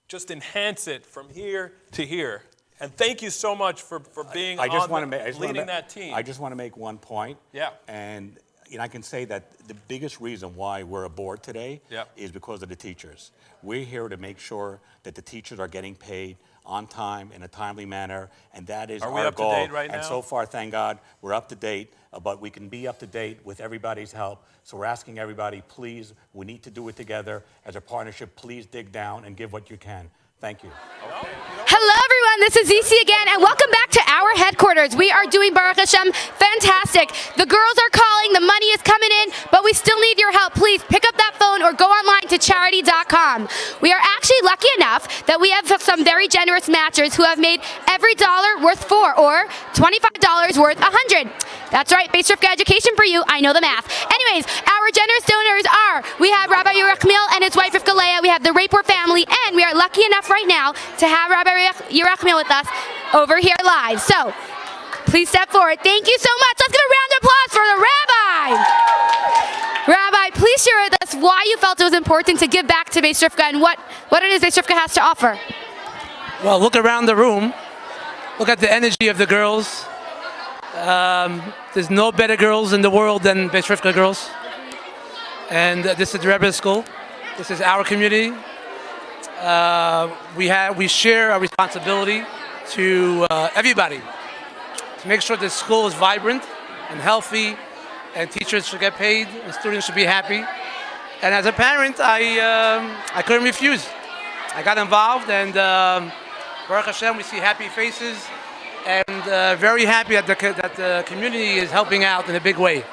just enhance it from here to here. And thank you so much for being leading that team. I just want to make one point. Yeah. And I can say that the biggest reason why we're aboard today is because of the teachers. We're here to make sure that the teachers are getting paid on time, in a timely manner, and that is our goal. Are we up to date right now? And so far, thank God, we're up to date, but we can be up to date with everybody's help. So we're asking everybody, please, we need to do it together as a partnership. Please dig down and give what you can. Thank you. Hello, everyone. This is ZC again, and welcome back to our headquarters. We are doing Baruch Hashem fantastic. The girls are calling, the money is coming in, but we still need your help. Please pick up that phone or go online to charity.com. We are actually lucky enough that we have some very generous matchers who have made every dollar worth $4 or $25 worth $100. That's right, Bais Rivkah education for you. I know the math. Anyways, our generous donors are, we have Rabbi Yerachmiel and his wife Rivka Leah, we have the Rapor family, and we are lucky enough right now to have Rabbi Yerachmiel with us over here live. So, please step forward. Thank you so much. Let's give a round of applause for the Rabbi. Rabbi, please share with us why you felt it was important to give back to Bais Rivkah and what it is Bais Rivkah has to offer. Well, look around the room. Look at the energy of the girls. There's no better girls in the world than Bais Rivkah girls. And this is the Rebbe School. This is our community. We share our responsibility to everybody to make sure the school is vibrant and healthy, and teachers should get paid, and students should be happy. And as a parent, I couldn't refuse. I got involved, and Baruch Hashem, we see happy faces, and very happy that the community is helping out in a big way.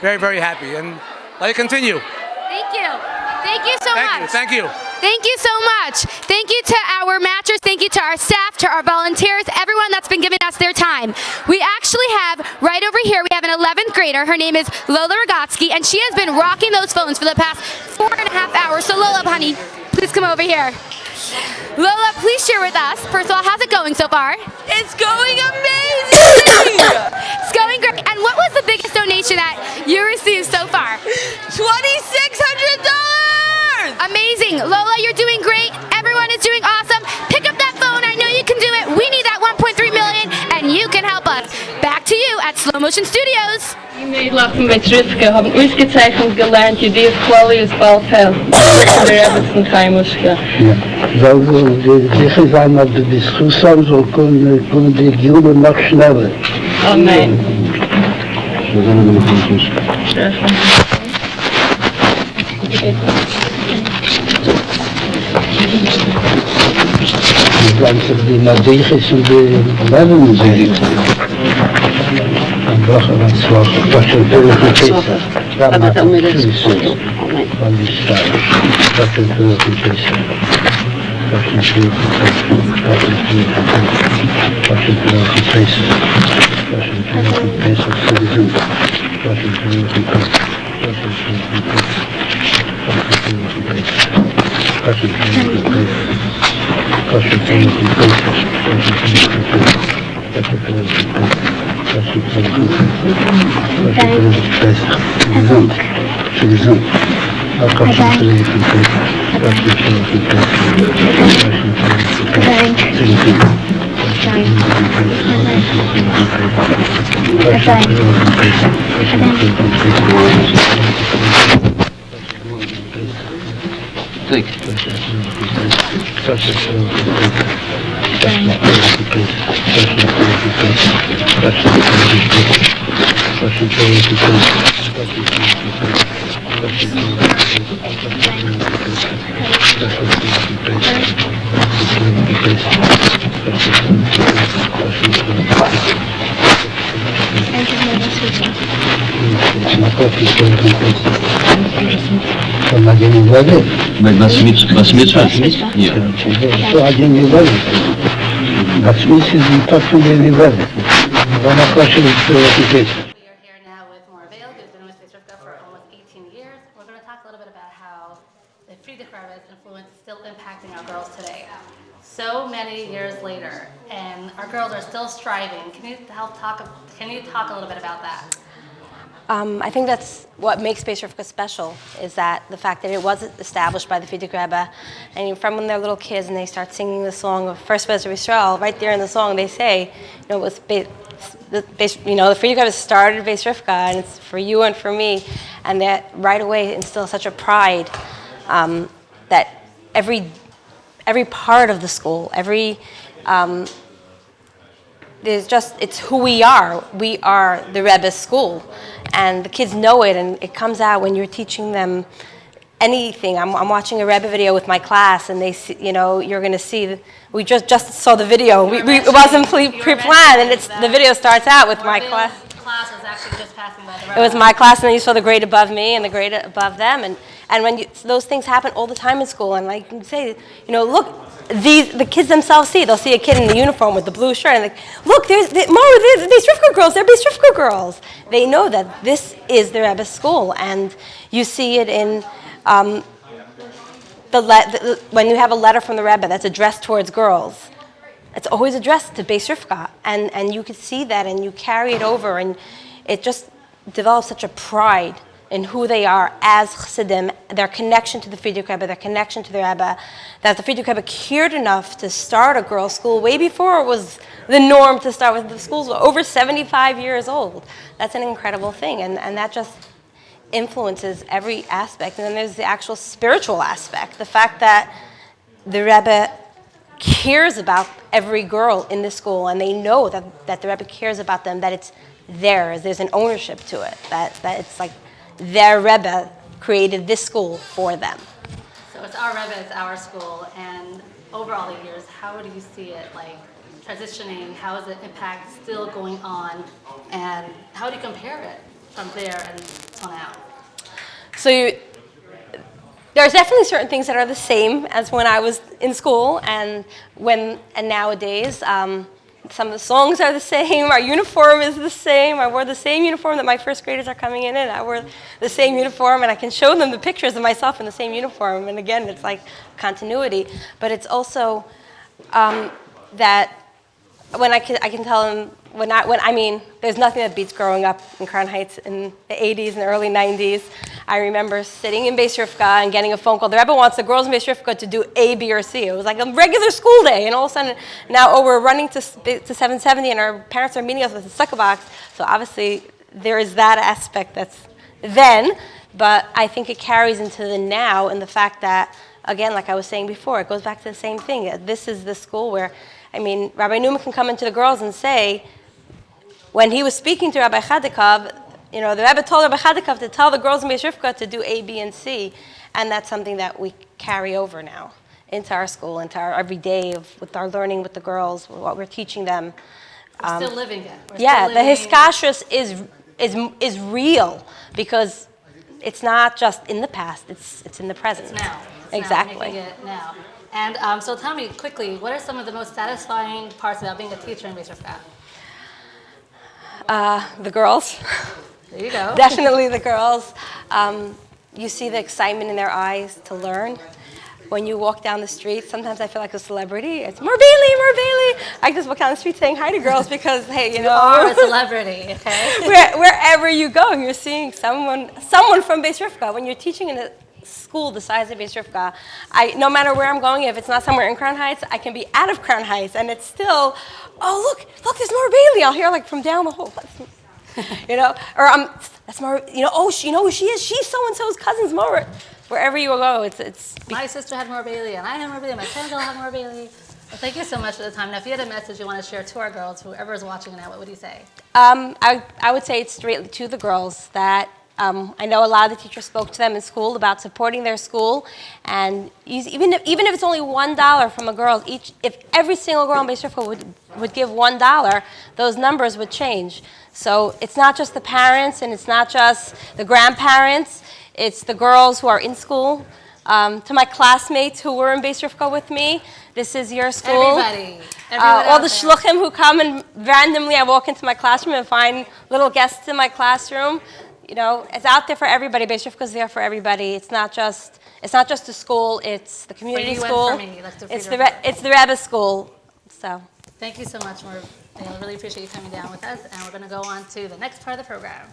Very, very happy, and let it continue. Thank you. Thank you so much. Thank you. Thank you so much. Thank you to our matchers. Thank you to our staff, to our volunteers, everyone that's been giving us their time. We actually have, right over here, we have an 11th grader. Her name is Lola Rogotsky, and she has been rocking those phones for the past 4.5 hours. So Lola, honey, please come over here. Lola, please share with us. First of all, how's it going so far? It's going amazing! It's going great. And what was the biggest donation that you received so far? $2,600! Amazing. Lola, you're doing great. Everyone is doing awesome. Pick up that phone. I know you can do it. We need that 1.3 million, and you can help us. Back to you at Slow Motion Studios. Die Mädels von Bais Rivkah haben ausgezeichnet gelernt, wie die Qualität bald hält. Der Rebbe Chaimushka. Sicher sein, ob die Diskussion so können die Juden noch schneller. Amen. Die ganze die Nadichis und die Leben sind. Ein Woche was war, was schon durch die Pizza. Da macht man Tschüss. Weil ich steige. Das ist durch die Pizza. Das ist durch die Pizza. Das ist durch die Pizza. Das ist durch die Pizza. Das ist durch die Pizza. Das ist durch die Pizza. Das ist durch die Pizza. our girls today. So many years later, and our girls are still striving. Can you talk a little bit about that? I think that's what makes Bais Rivkah special, is that the fact that it was established by the Frierdiker Rebbe, and from when they're little kids and they start singing the song of First Bais Yisrael, right there in the song they say, the Frierdiker Rebbe started Bais Rivkah, and it's for you and for me, and that right away instills such a pride that every part of the school, it's who we are. We are the Rebbe's school. And the kids know it, and it comes out when you're teaching them anything. I'm watching a Rebbe video with my class, and they see, you're going to see, we just saw the video. It wasn't pre-planned, and the video starts out with my class. Class was actually just passing by the Rebbe. It was my class, and then you saw the grade above me and the grade above them. And when those things happen all the time in school, and I can say, look, the kids themselves they'll see a kid in the uniform with the blue shirt, and look, there's Bais Rivkah girls, they're Bais Rivkah girls. They know that this is the Rebbe's school, and you see it in when you have a letter from the Rebbe that's addressed towards girls. It's always addressed to Bais Rivkah, and you can see that, and you carry it over, and it just develops such a pride in who they are as Chassidim, their connection to the Frierdiker Rebbe, their connection to the Rebbe, that the Frierdiker Rebbe cared enough to start a girls' school way before it was the norm to start with. The schools were over 75 years old. That's an incredible thing, and that just influences every aspect. And then there's the actual spiritual aspect, the fact that the Rebbe cares about every girl in the school, and they know that the Rebbe cares about them, that it's theirs. There's an ownership to it, that it's like their Rebbe created this school for them. So it's our Rebbe, it's our school, and over all the years, how do you see it transitioning? How is the impact still going on? And how do you compare it from there until now? So there's definitely certain things that are the same as when I was in school and nowadays. Some of the songs are the same. Our uniform is the same. I wore the same uniform that my first graders are coming in. I wore the same uniform, and I can show them the pictures of myself in the same uniform. And again, it's like continuity. But it's also that when I can tell them, there's nothing that beats growing up in Crown Heights in the 80s and the early 90s. I remember sitting in Bais Rivkah and getting a phone call. The Rebbe wants the girls in Bais Rivkah to do A, B, or C. It was like a regular school day, and all of a sudden, now, we're running to 770, and our parents are meeting us with a sucker box. So obviously, there is that aspect that's then, but I think it carries into the now, and the fact that, again, like I was saying before, it goes back to the same thing. This is the school where, Rabbi Newman can come into the girls and say, when he was speaking to Rabbi Chadikov, the Rebbe told Rabbi Chadikov to tell the girls in Bais Rivkah to do A, B, and C, and that's something that we carry over now into our school, into our everyday with our learning with the girls, what we're teaching them. We're still living it. The hiskashrus is real, because it's not just in the past; it's in the present. It's now. Exactly. Making it now. And so tell me quickly, what are some of the most satisfying parts about being a teacher in Bais Rivkah? The girls. There you go. Definitely the girls. You see the excitement in their eyes to learn. When you walk down the street, sometimes I feel like a celebrity. It's Mor Bailey. I just walk down the street saying hi to girls because, hey, you are a celebrity, okay? Wherever you go, you're seeing someone from Bais Rivkah. When you're teaching in a school the size of Bais Rivkah, no matter where I'm going, if it's not somewhere in Crown Heights, I can be out of Crown Heights, and it's still, look, there's Mor Bailey. I'll hear from down the hall. Or that's Mor. She who she is. She's so and so's cousin's Mor. Wherever you go, it's. My sister had Mor Bailey, and I had Mor Bailey. My friends all had Mor Bailey. Well, thank you so much for the time. Now, if you had a message you want to share to our girls, whoever is watching now, what would you say? I would say it's straight to the girls that. I know a lot of the teachers spoke to them in school about supporting their school, and even if it's only $1 from a girl, if every single girl in Bais Rivkah would give $1, those numbers would change. So it's not just the parents, and it's not just the grandparents, it's the girls who are in school. To my classmates who were in Bais Rivkah with me, this is your school. Everybody all the shluchim who come, and randomly I walk into my classroom and find little guests in my classroom. You know, it's out there for everybody. Bais Rivkah is there for everybody. It's not just the school. It's the community you and school. for me. Let's do It's freedom. it's the Rebbe school. So. Thank you so much, Merv. I really appreciate you coming down with us, and we're going to go on to the next part of the program.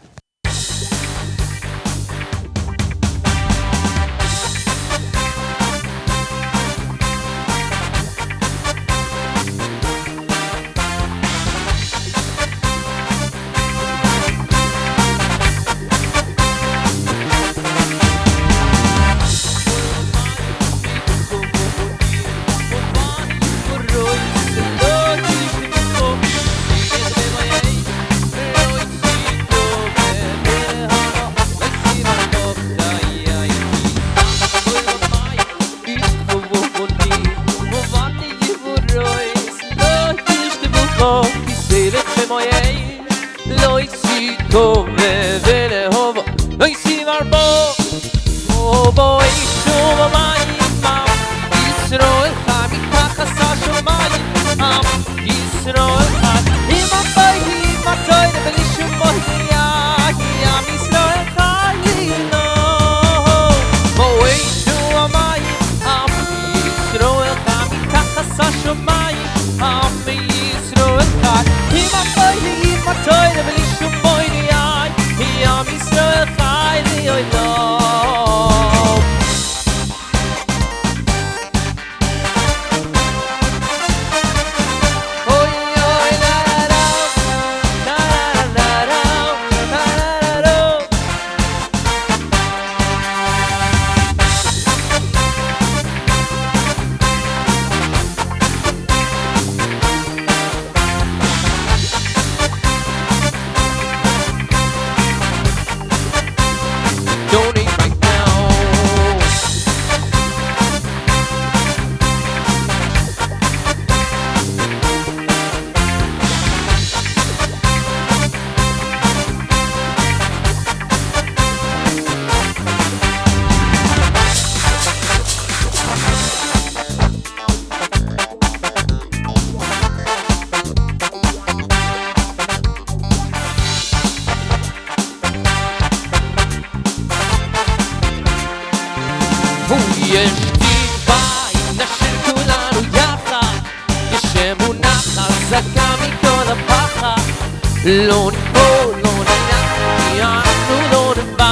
לא ניפול, לא ננח, כי אנחנו לא לבד.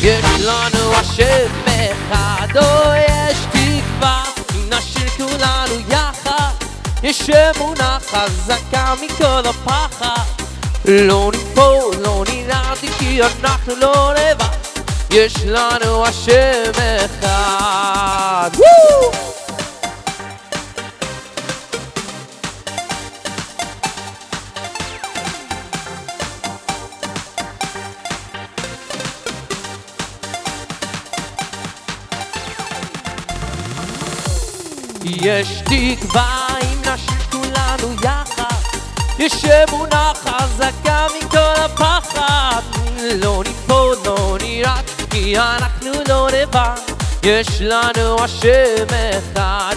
יש לנו השם אחד, יש תקווה, אם נשאיר כולנו יחד. יש אמונה חזקה מכל הפחד. לא ניפול, לא ננח, כי אנחנו לא לבד. יש לנו השם אחד. יש תקווה אם נשאיר כולנו יחד. יש אמונה חזקה מכל הפחד. לא ניפול, לא נרעד, כי אנחנו לא לבד. יש לנו השם אחד.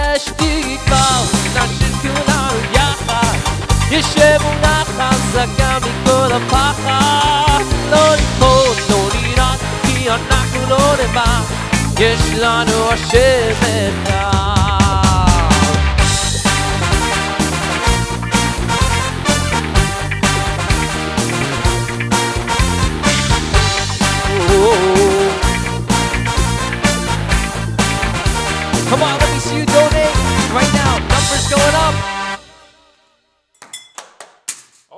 יש תקווה אם נשאיר כולנו יחד. יש אמונה חזקה מכל הפחד. לא ניפול, לא נרעד, כי אנחנו לא לבד. יש לנו השם אחד. Come on, let me see you donate right now. Numbers going up.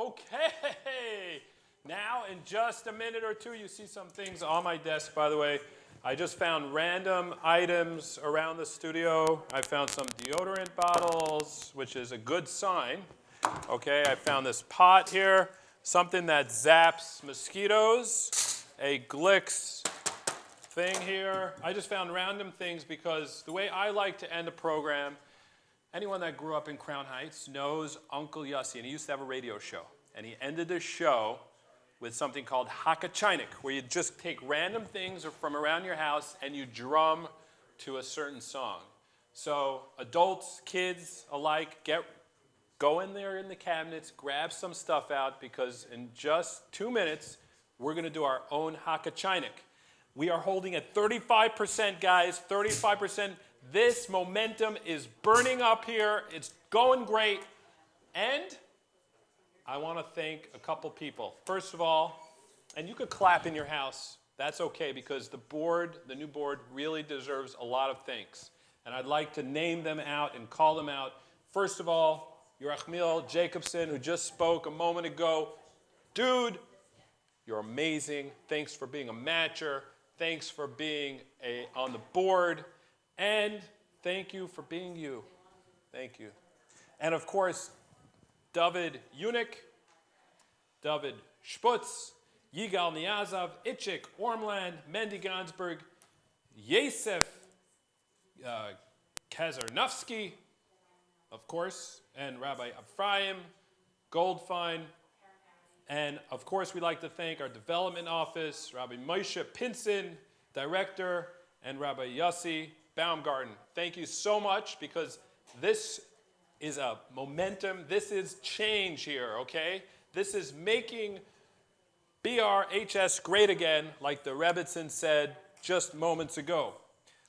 Okay. Now, in just a minute or two, you see some things on my desk, by the way. I just found random items around the studio. I found some deodorant bottles, which is a good sign. Okay, I found this pot here, something that zaps mosquitoes, a Glicks thing here. I just found random things because the way I like to end a program, anyone that grew up in Crown Heights knows Uncle Yossi, and he used to have a radio show. And he ended the show with something called Hakachainik, where you just take random things from around your house and you drum to a certain song. So adults, kids alike, go in there in the cabinets, grab some stuff out, because in just 2 minutes, we're going to do our own Hakachainik. We are holding at 35%, guys, 35%. This momentum is burning up here. It's going great. And I want to thank a couple people. First of all, and you could clap in your house. That's okay, because the board, the new board, really deserves a lot of thanks. And I'd like to name them out and call them out. First of all, Yerachmiel Jacobson, who just spoke a moment ago. Dude, you're amazing. Thanks for being a matcher. Thanks for being on the board. And thank you for being you. Thank you. And of course, David Unick, David Sputz, Yigal Niazov, Itchik Ormland, Mendy Gansberg, Yesef Kazarnovsky, of course, and Rabbi Ephraim Goldfein. And of course, we'd like to thank our development office, Rabbi Moshe Pinson, director, and Rabbi Yossi Baumgarten. Thank you so much, because this is a momentum. This is change here, okay? This is making BRHS great again, like the Rebbitzin said just moments ago.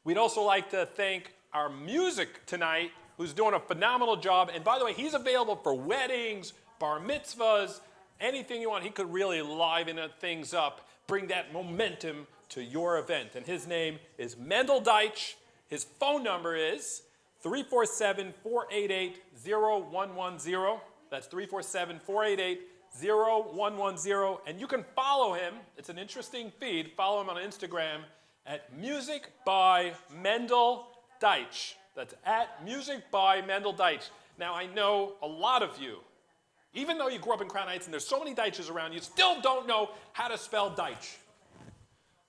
We'd also like to thank our music tonight, who's doing a phenomenal job. And by the way, he's available for weddings, bar mitzvahs, anything you want. He could really liven things up, bring that momentum to your event. And his name is Mendel Deitch. His phone number is 347-488-0110. That's 347-488-0110. And you can follow him. It's an interesting feed. Follow him on Instagram at Music by Mendel Deitch. That's at Music by Mendel Deitch. Now, I know a lot of you, even though you grew up in Crown Heights and there's so many Deitches around, you still don't know how to spell Deitch.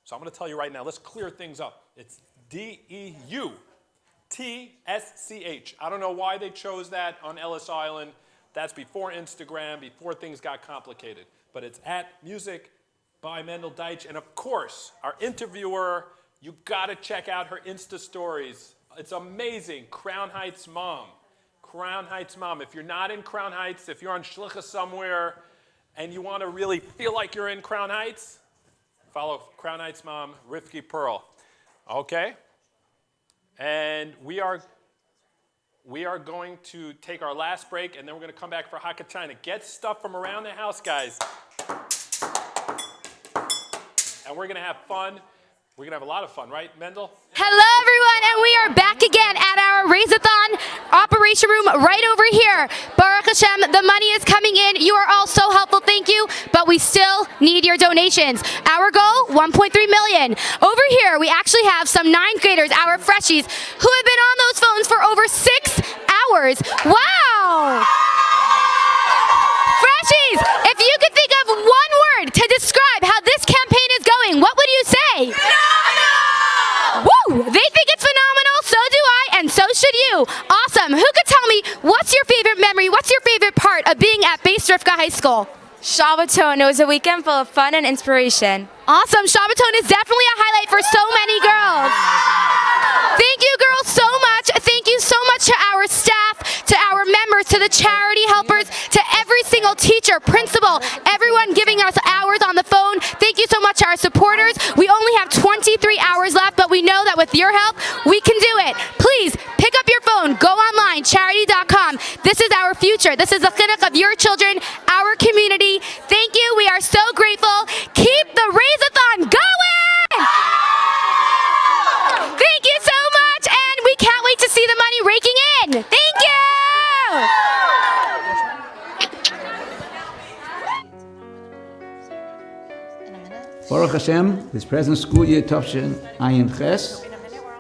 So I'm going to tell you right now, let's clear things up. It's D-E-U-T-S-C-H. I don't know why they chose that on Ellis Island. That's before Instagram, before things got complicated. But it's at Music by Mendel Deitch. And of course, our interviewer, you got to check out her Insta stories. It's amazing. Crown Heights Mom. Crown Heights Mom. If you're not in Crown Heights, if you're on Shlichus somewhere, and you want to really feel like you're in Crown Heights, follow Crown Heights Mom, Rivkah Pearl. Okay? And we are going to take our last break, and then we're going to come back for Hakachina. Get stuff from around the house, guys. And we're going to have fun. We're going to have a lot of fun, right, Mendel? Hello, everyone, and we are back again at our Raise-a-Thon operation room right over here. Baruch Hashem, the money is coming in. You are all so helpful, thank you, but we still need your donations. Our goal, 1.3 million. Over here, we actually have some 9th graders, our freshies, who have been on those phones for over 6 hours. Wow! Freshies, if you could think of one word to describe how this campaign is going, what would you say? Woo! They think it's phenomenal, so do I, and so should you. Awesome. Who could tell me, what's your favorite memory, what's your favorite part of being at Bais Rivkah High School? Shabbaton. It was a weekend full of fun and inspiration. Awesome. Shabbaton is definitely a highlight for so many girls. Thank you, girls, so much. Thank you so much to our staff, to our members, to the charity helpers, to every single teacher, principal, everyone giving us hours on the phone. Thank you so much to our supporters. We only have 23 hours left, but we know that with your help, we can do it. Please pick up your phone, go online, charity.com. This is our future. This is the chinuch of your children, our community. Thank you. We are so grateful. Keep the Raise-a-Thon going! Thank you so much, and we can't wait to see the money raking in. Thank you! Baruch Hashem, this present school year, Tavshin Ayin Ches,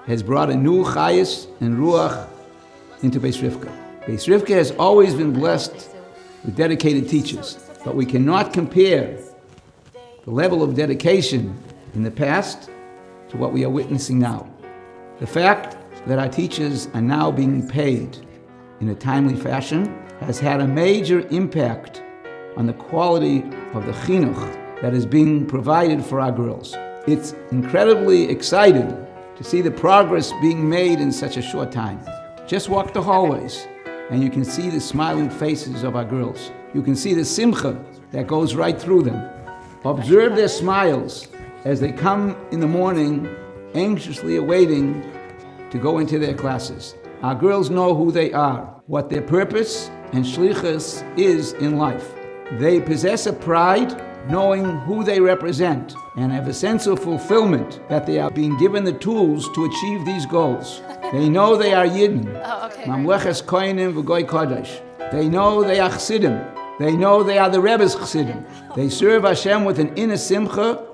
has brought a new chayis and ruach into Bais Rivkah. Bais Rivkah has always been blessed with dedicated teachers, but we cannot compare the level of dedication in the past to what we are witnessing now. The fact that our teachers are now being paid in a timely fashion has had a major impact on the quality of the chinuch that is being provided for our girls. It's incredibly exciting to see the progress being made in such a short time. Just walk the hallways and you can see the smiling faces of our girls. You can see the simcha that goes right through them. Observe their smiles as they come in the morning, anxiously awaiting to go into their classes. Our girls know who they are, what their purpose and shlichus is in life. They possess a pride knowing who they represent and have a sense of fulfillment that they are being given the tools to achieve these goals. They know they are Yidden, Mamleches Kohanim v'Goy Kodesh. They know they are Chassidim. They know they are the Rebbe's Chassidim. They serve Hashem with an inner simcha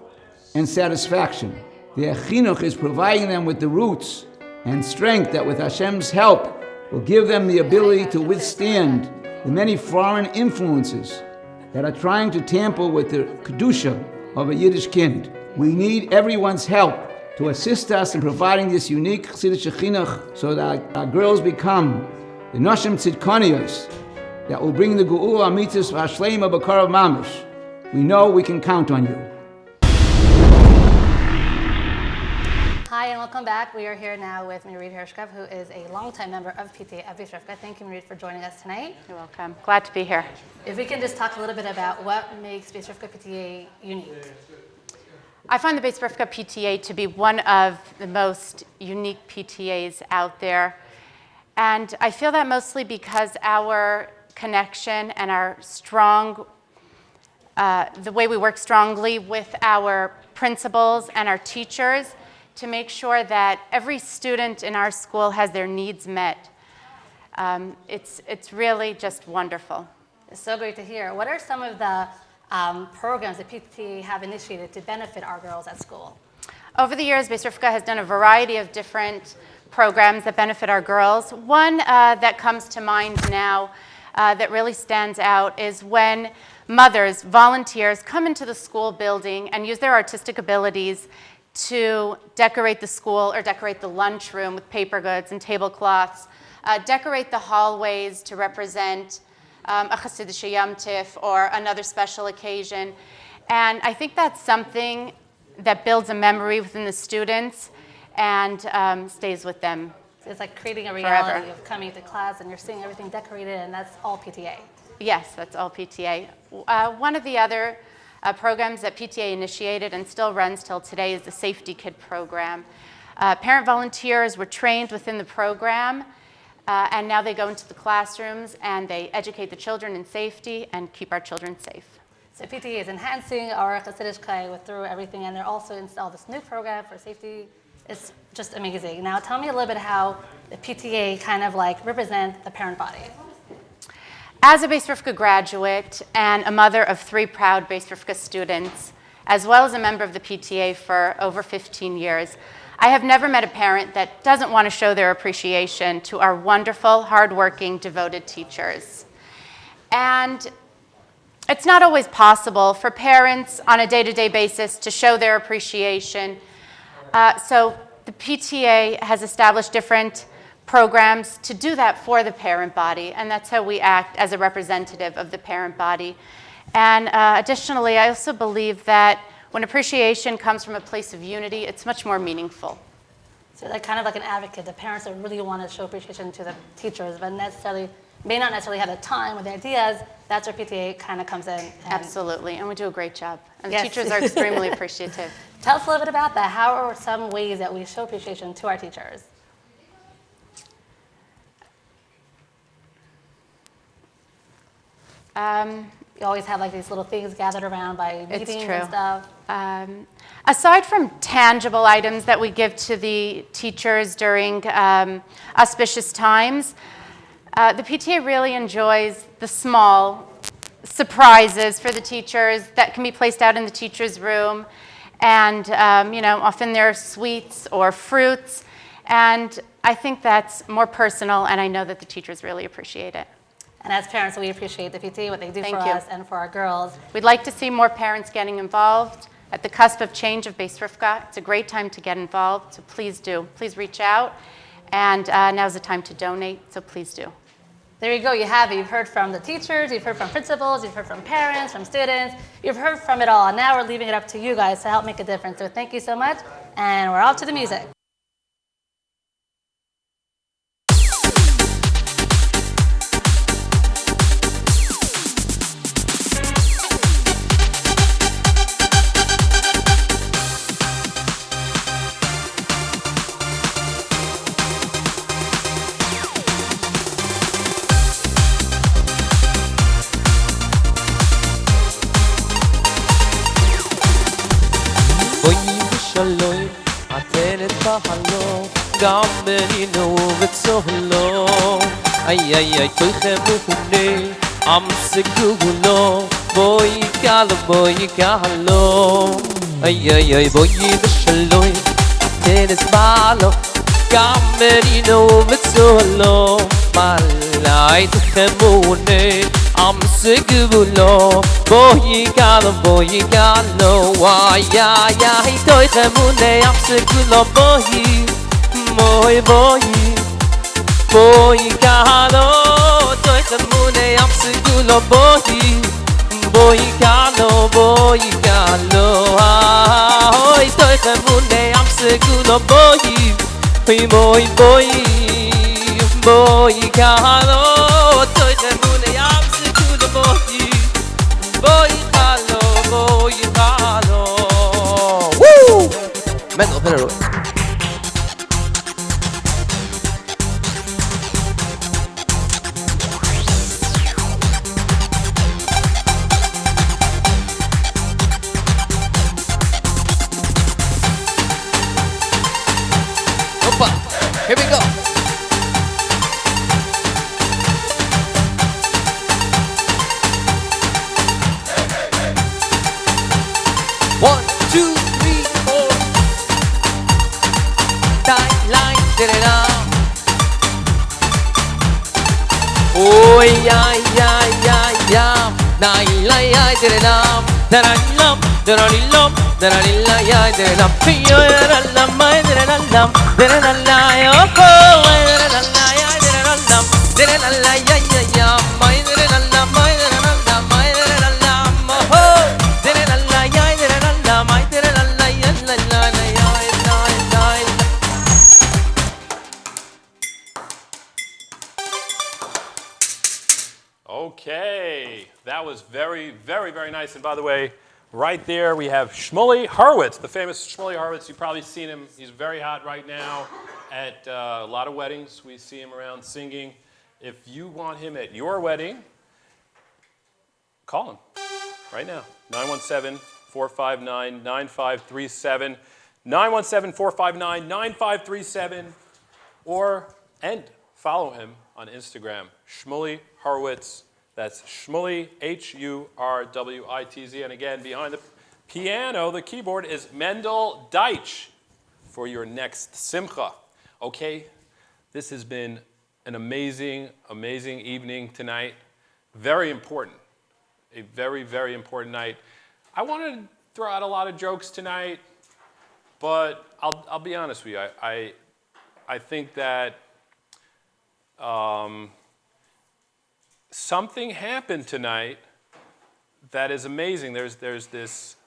and satisfaction. Their chinuch is providing them with the roots and strength that with Hashem's help will give them the ability to withstand the many foreign influences that are trying to tamper with the kedusha of a Yiddish kind. We need everyone's help to assist us in providing this unique Chassidish chinuch so that our girls become the Noshim Tzidkonios that will bring the Geula Amitzis V'Hashleima B'Karav Mamish. We know we can count on you. Hi and welcome back. We are here now with Mendy Pellin, who is a longtime member of PTA at Bais Rivkah. Thank you, Mendy, for joining us tonight. You're welcome. Glad to be here. If we can just talk a little bit about what makes Bais Rivkah PTA unique. I find the Bais Rivkah PTA to be one of the most unique PTAs out there. And I feel that mostly because our connection and our strong, the way we work strongly with our principals and our teachers to make sure that every student in our school has their needs met. It's really just wonderful. It's so great to hear. What are some of the programs that PTA have initiated to benefit our girls at school? Over the years, Bais Rivkah has done a variety of different programs that benefit our girls. One that comes to mind now that really stands out is when mothers, volunteers, come into the school building and use their artistic abilities to decorate the school or decorate the lunchroom with paper goods and tablecloths, decorate the hallways to represent a Hasidic Yom Tif or another special occasion. And I think that's something that builds a memory within the students and stays with them. So it's like creating a reality forever. of coming to class and you're seeing everything decorated, and that's all PTA. Yes, that's all PTA. One of the other programs that PTA initiated and still runs till today is the Safety Kid program. Parent volunteers were trained within the program, and now they go into the classrooms and they educate the children in safety and keep our children safe. So PTA is enhancing our Chassidish through everything, and they're also installed this new program for safety. It's just amazing. Now tell me a little bit how the PTA kind of like represent the parent body. As a Bais Rivkah graduate and a mother of 3 proud Bais Rivkah students, as well as a member of the PTA for over 15 years, I have never met a parent that doesn't want to show their appreciation to our wonderful, hardworking, devoted teachers. And it's not always possible for parents on a day-to-day basis to show their appreciation. So the PTA has established different programs to do that for the parent body, and that's how we act as a representative of the parent body. And additionally, I also believe that when appreciation comes from a place of unity, it's much more meaningful. So they're kind of like an advocate, the parents that really want to show appreciation to the teachers, but may not necessarily have the time or the ideas. That's where PTA kind of comes in. Absolutely, and we do a great job. And Yes. the teachers are extremely appreciative. Tell us a little bit about that. How are some ways that we show appreciation to our teachers? You always have like these little things gathered around by meetings It's true. and stuff. Aside from tangible items that we give to the teachers during auspicious times, the PTA really enjoys the small surprises for the teachers that can be placed out in the teacher's room. And often there are sweets or fruits. And I think that's more personal, and I know that the teachers really appreciate it. And as parents, we appreciate the PTA, what they do for us and for our girls. We'd like to see more parents getting involved. At the cusp of change of Bais Rivkah, it's a great time to get involved, so please do. Please reach out, and now's the time to donate, so please do. There you go, you have it. You've heard from the teachers, you've heard from principals, you've heard from parents, from students. You've heard from it all, and now we're leaving it up to you guys to help make a difference. So thank you so much, and we're off to the music. יגאלו גם בנינו וצולו איי איי איי תויכם מוכני עם סגולו בואי יגאלו איי איי איי בואי בשלוי תנס בעלו גם בנינו וצולו מלאי תויכם מוכני I'm sick of love, boy, galo, why, yeah, he toy the I'm sick of love, boy, galo, toy the I'm sick of love, boy, galo, toy the I'm sick of love, boy, galo, toy the boy, woo! Mendy Pellin. Opa, here we go. One, two, three, four. Line, da-da-da. Oh, yeah, yeah, yeah, yeah. Line, da-da-da. Da-da-da-da, da-da-da-da, da-da-da-da, yeah, da-da-da. Da-da-da-da, da-da-da-da, da-da-da-da, oh, da-da-da-da, yeah, da-da-da-da. Da-da-da-da, yeah, yeah, yeah. Da-da-da-da, Okay, that was very, very, very nice. And by the way, right there we have Shmuley Horowitz, the famous Shmuley Horowitz. You've probably seen him. He's very hot right now at a lot of weddings. We see him around singing. If you want him at your wedding, call him right now. 917-459-9537. 917-459-9537. And follow him on Instagram, Shmuley Horowitz. That's Shmuley, Hurwitz. And again, behind the piano, the keyboard is Mendel Deitch for your next simcha. Okay, this has been an amazing, amazing evening tonight. Very important. A very, very important night. I wanted to throw out a lot of jokes tonight, but I'll be honest with you. I think that something happened tonight that is amazing. There's this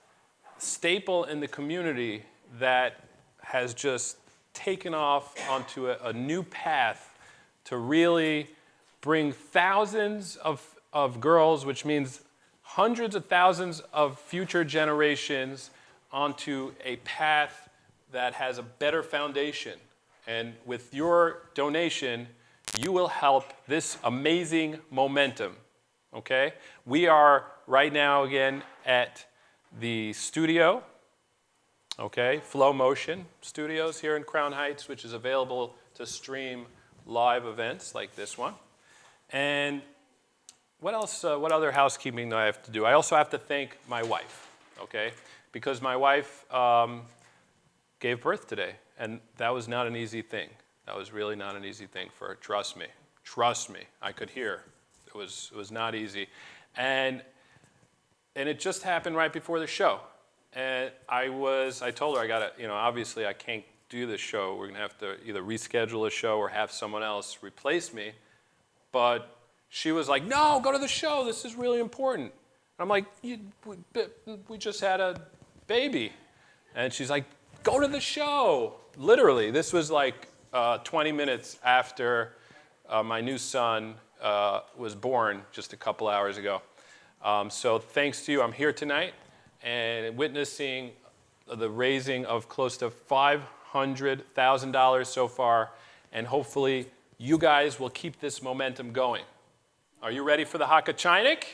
staple in the community that has just taken off onto a new path to really bring thousands of girls, which means hundreds of thousands of future generations, onto a path that has a better foundation. And with your donation, you will help this amazing momentum, okay? We are right now, again, at the studio, okay? Flow Motion Studios here in Crown Heights, which is available to stream live events like this one. And what else, what other housekeeping do I have to do? I also have to thank my wife, okay? Because my wife gave birth today, and that was not an easy thing. That was really not an easy thing for her. Trust me. Trust me. I could hear. It was not easy. And it just happened right before the show. And I told her, obviously I can't do this show. We're going to have to either reschedule a show or have someone else replace me. But she was like, no, go to the show. This is really important. I'm like, we just had a baby. And she's like, go to the show. Literally, this was like 20 minutes after my new son was born just a couple hours ago. So thanks to you, I'm here tonight and witnessing the raising of close to $500,000 so far, and hopefully you guys will keep this momentum going. Are you ready for the Hakachainik?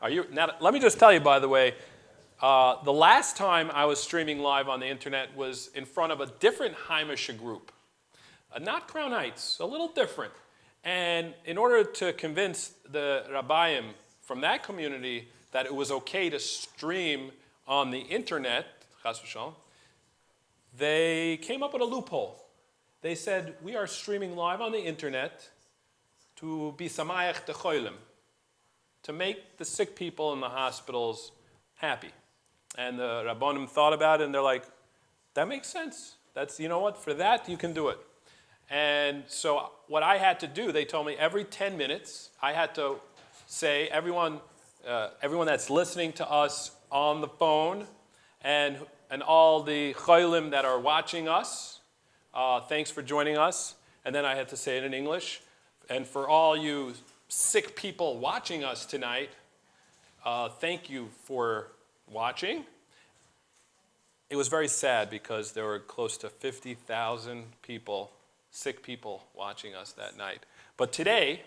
Are you? Now, let me just tell you, by the way, The last time I was streaming live on the internet was in front of a different Heimische group. Not Crown Heights, a little different. And in order to convince the Rabbayim from that community that it was okay to stream on the internet, chas v'shalom, they came up with a loophole. They said, we are streaming live on the internet to be samayach decholim, to make the sick people in the hospitals happy. And the Rabbonim thought about it, and they're like, that makes sense. That's, you know what, for that, you can do it. And so what I had to do, they told me every 10 minutes, I had to say, everyone that's listening to us on the phone, and all the cholim that are watching us, thanks for joining us. And then I had to say it in English. And for all you sick people watching us tonight, thank you for watching. It was very sad because there were close to 50,000 people, sick people, watching us that night. But today,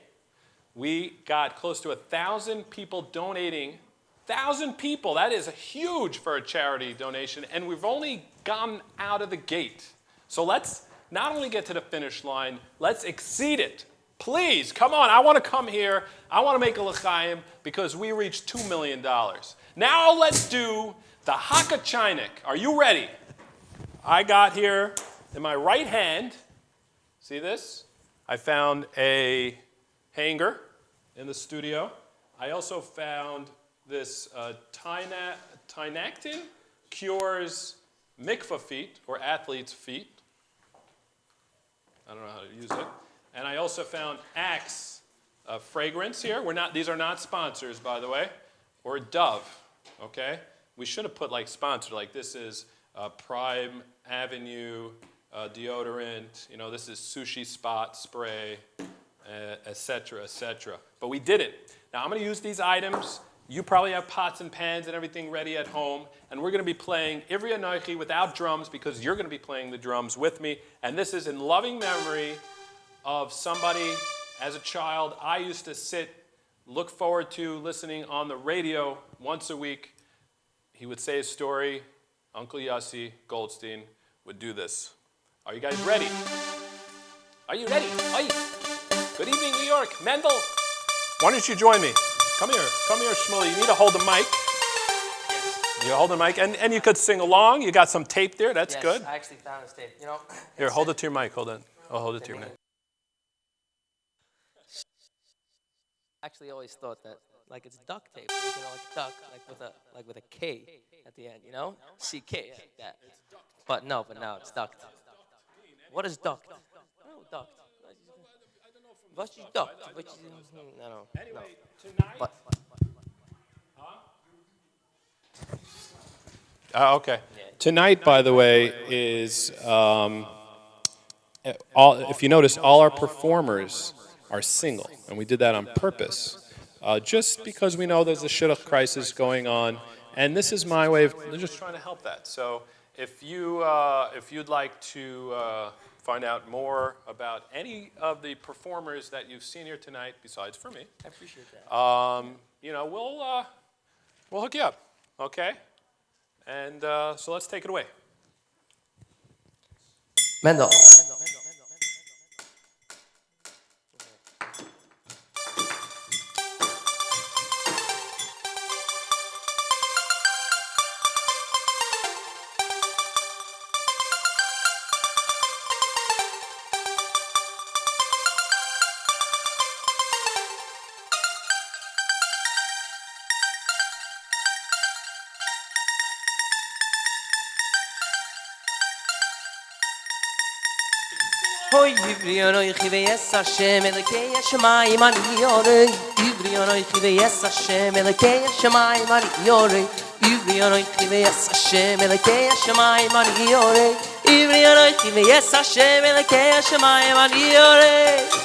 we got close to 1,000 people donating. 1,000 people, that is huge for a charity donation, and we've only gone out of the gate. So let's not only get to the finish line, let's exceed it. Please, come on, I want to come here. I want to make a l'chaim because we reached $2 million. Now let's do the Hakachinik. Are you ready? I got here in my right hand, see this? I found a hanger in the studio. I also found this Tynactin Cures mikvah feet, or athlete's feet. I don't know how to use it. And I also found Axe fragrance here. These are not sponsors, by the way, or Dove, okay? We should have put like sponsor, like this is Prime Avenue deodorant, you know, this is Sushi Spot spray, etc., etc. But we did it. Now I'm going to use these items. You probably have pots and pans and everything ready at home, and we're going to be playing Ivri Anochi without drums because you're going to be playing the drums with me, and this is in loving memory of somebody as a child I used to look forward to listening on the radio once a week. He would say a story. Uncle Yossi Goldstein would do this. Are you guys ready? Are you ready? Oi. Good evening, New York. Mendel, why don't you join me? Come here, Shmuley. You need to hold the mic. You hold the mic, and you could sing along. You got some tape there. That's good. I actually found this tape. You know. Here, hold it to your mic. Hold it. I'll hold it to your mic. Actually, always thought that like it's duct tape, you know, like duck, like with a K at the end, you know, CK like that. But no, it's duct. What is duct? Oh, duct. What's duct? No. Anyway, tonight. Okay. Tonight, by the way, is if you notice, all our performers are single, and we did that on purpose, just because we know there's a shidduch crisis going on, and this is my way of just trying to help that. So if you'd like to find out more about any of the performers that you've seen here tonight, besides for me, I appreciate that. you know, we'll hook you up, okay? And so let's take it away. Mendel. Hoy Ivriano Chive Yes Hashem Elokei Hashemayim Ani Yorei Ivriano Chive Yes Hashem Elokei Hashemayim Ani Yorei Ivriano Chive Yes Hashem Elokei Hashemayim Ani Yorei Ivriano Chive Yes Hashem Elokei Hashemayim Ani Yorei.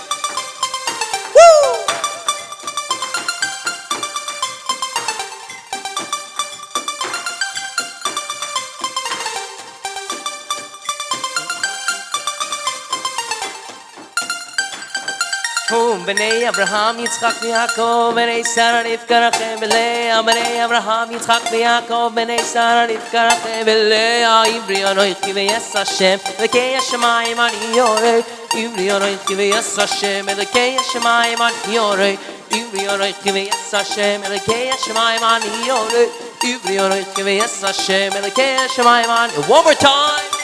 בני אברהם יצחק ויעקב בני שרה רבקה רחל ולאה בני אברהם יצחק ויעקב בני שרה רבקה רחל ולאה עברי אנוכי ויעש השם אלוקי השמיים אני יורה עברי אנוכי ויעש השם אלוקי השמיים אני יורה עברי אנוכי ויעש השם אלוקי השמיים אני יורה עברי אנוכי ויעש השם אלוקי השמיים אני one more time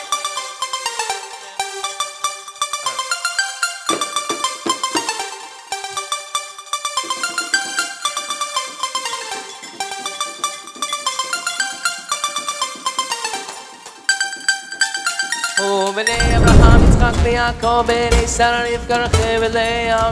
בני אברהם יצחק ויעקב בני שרה רבקה רחל ולאה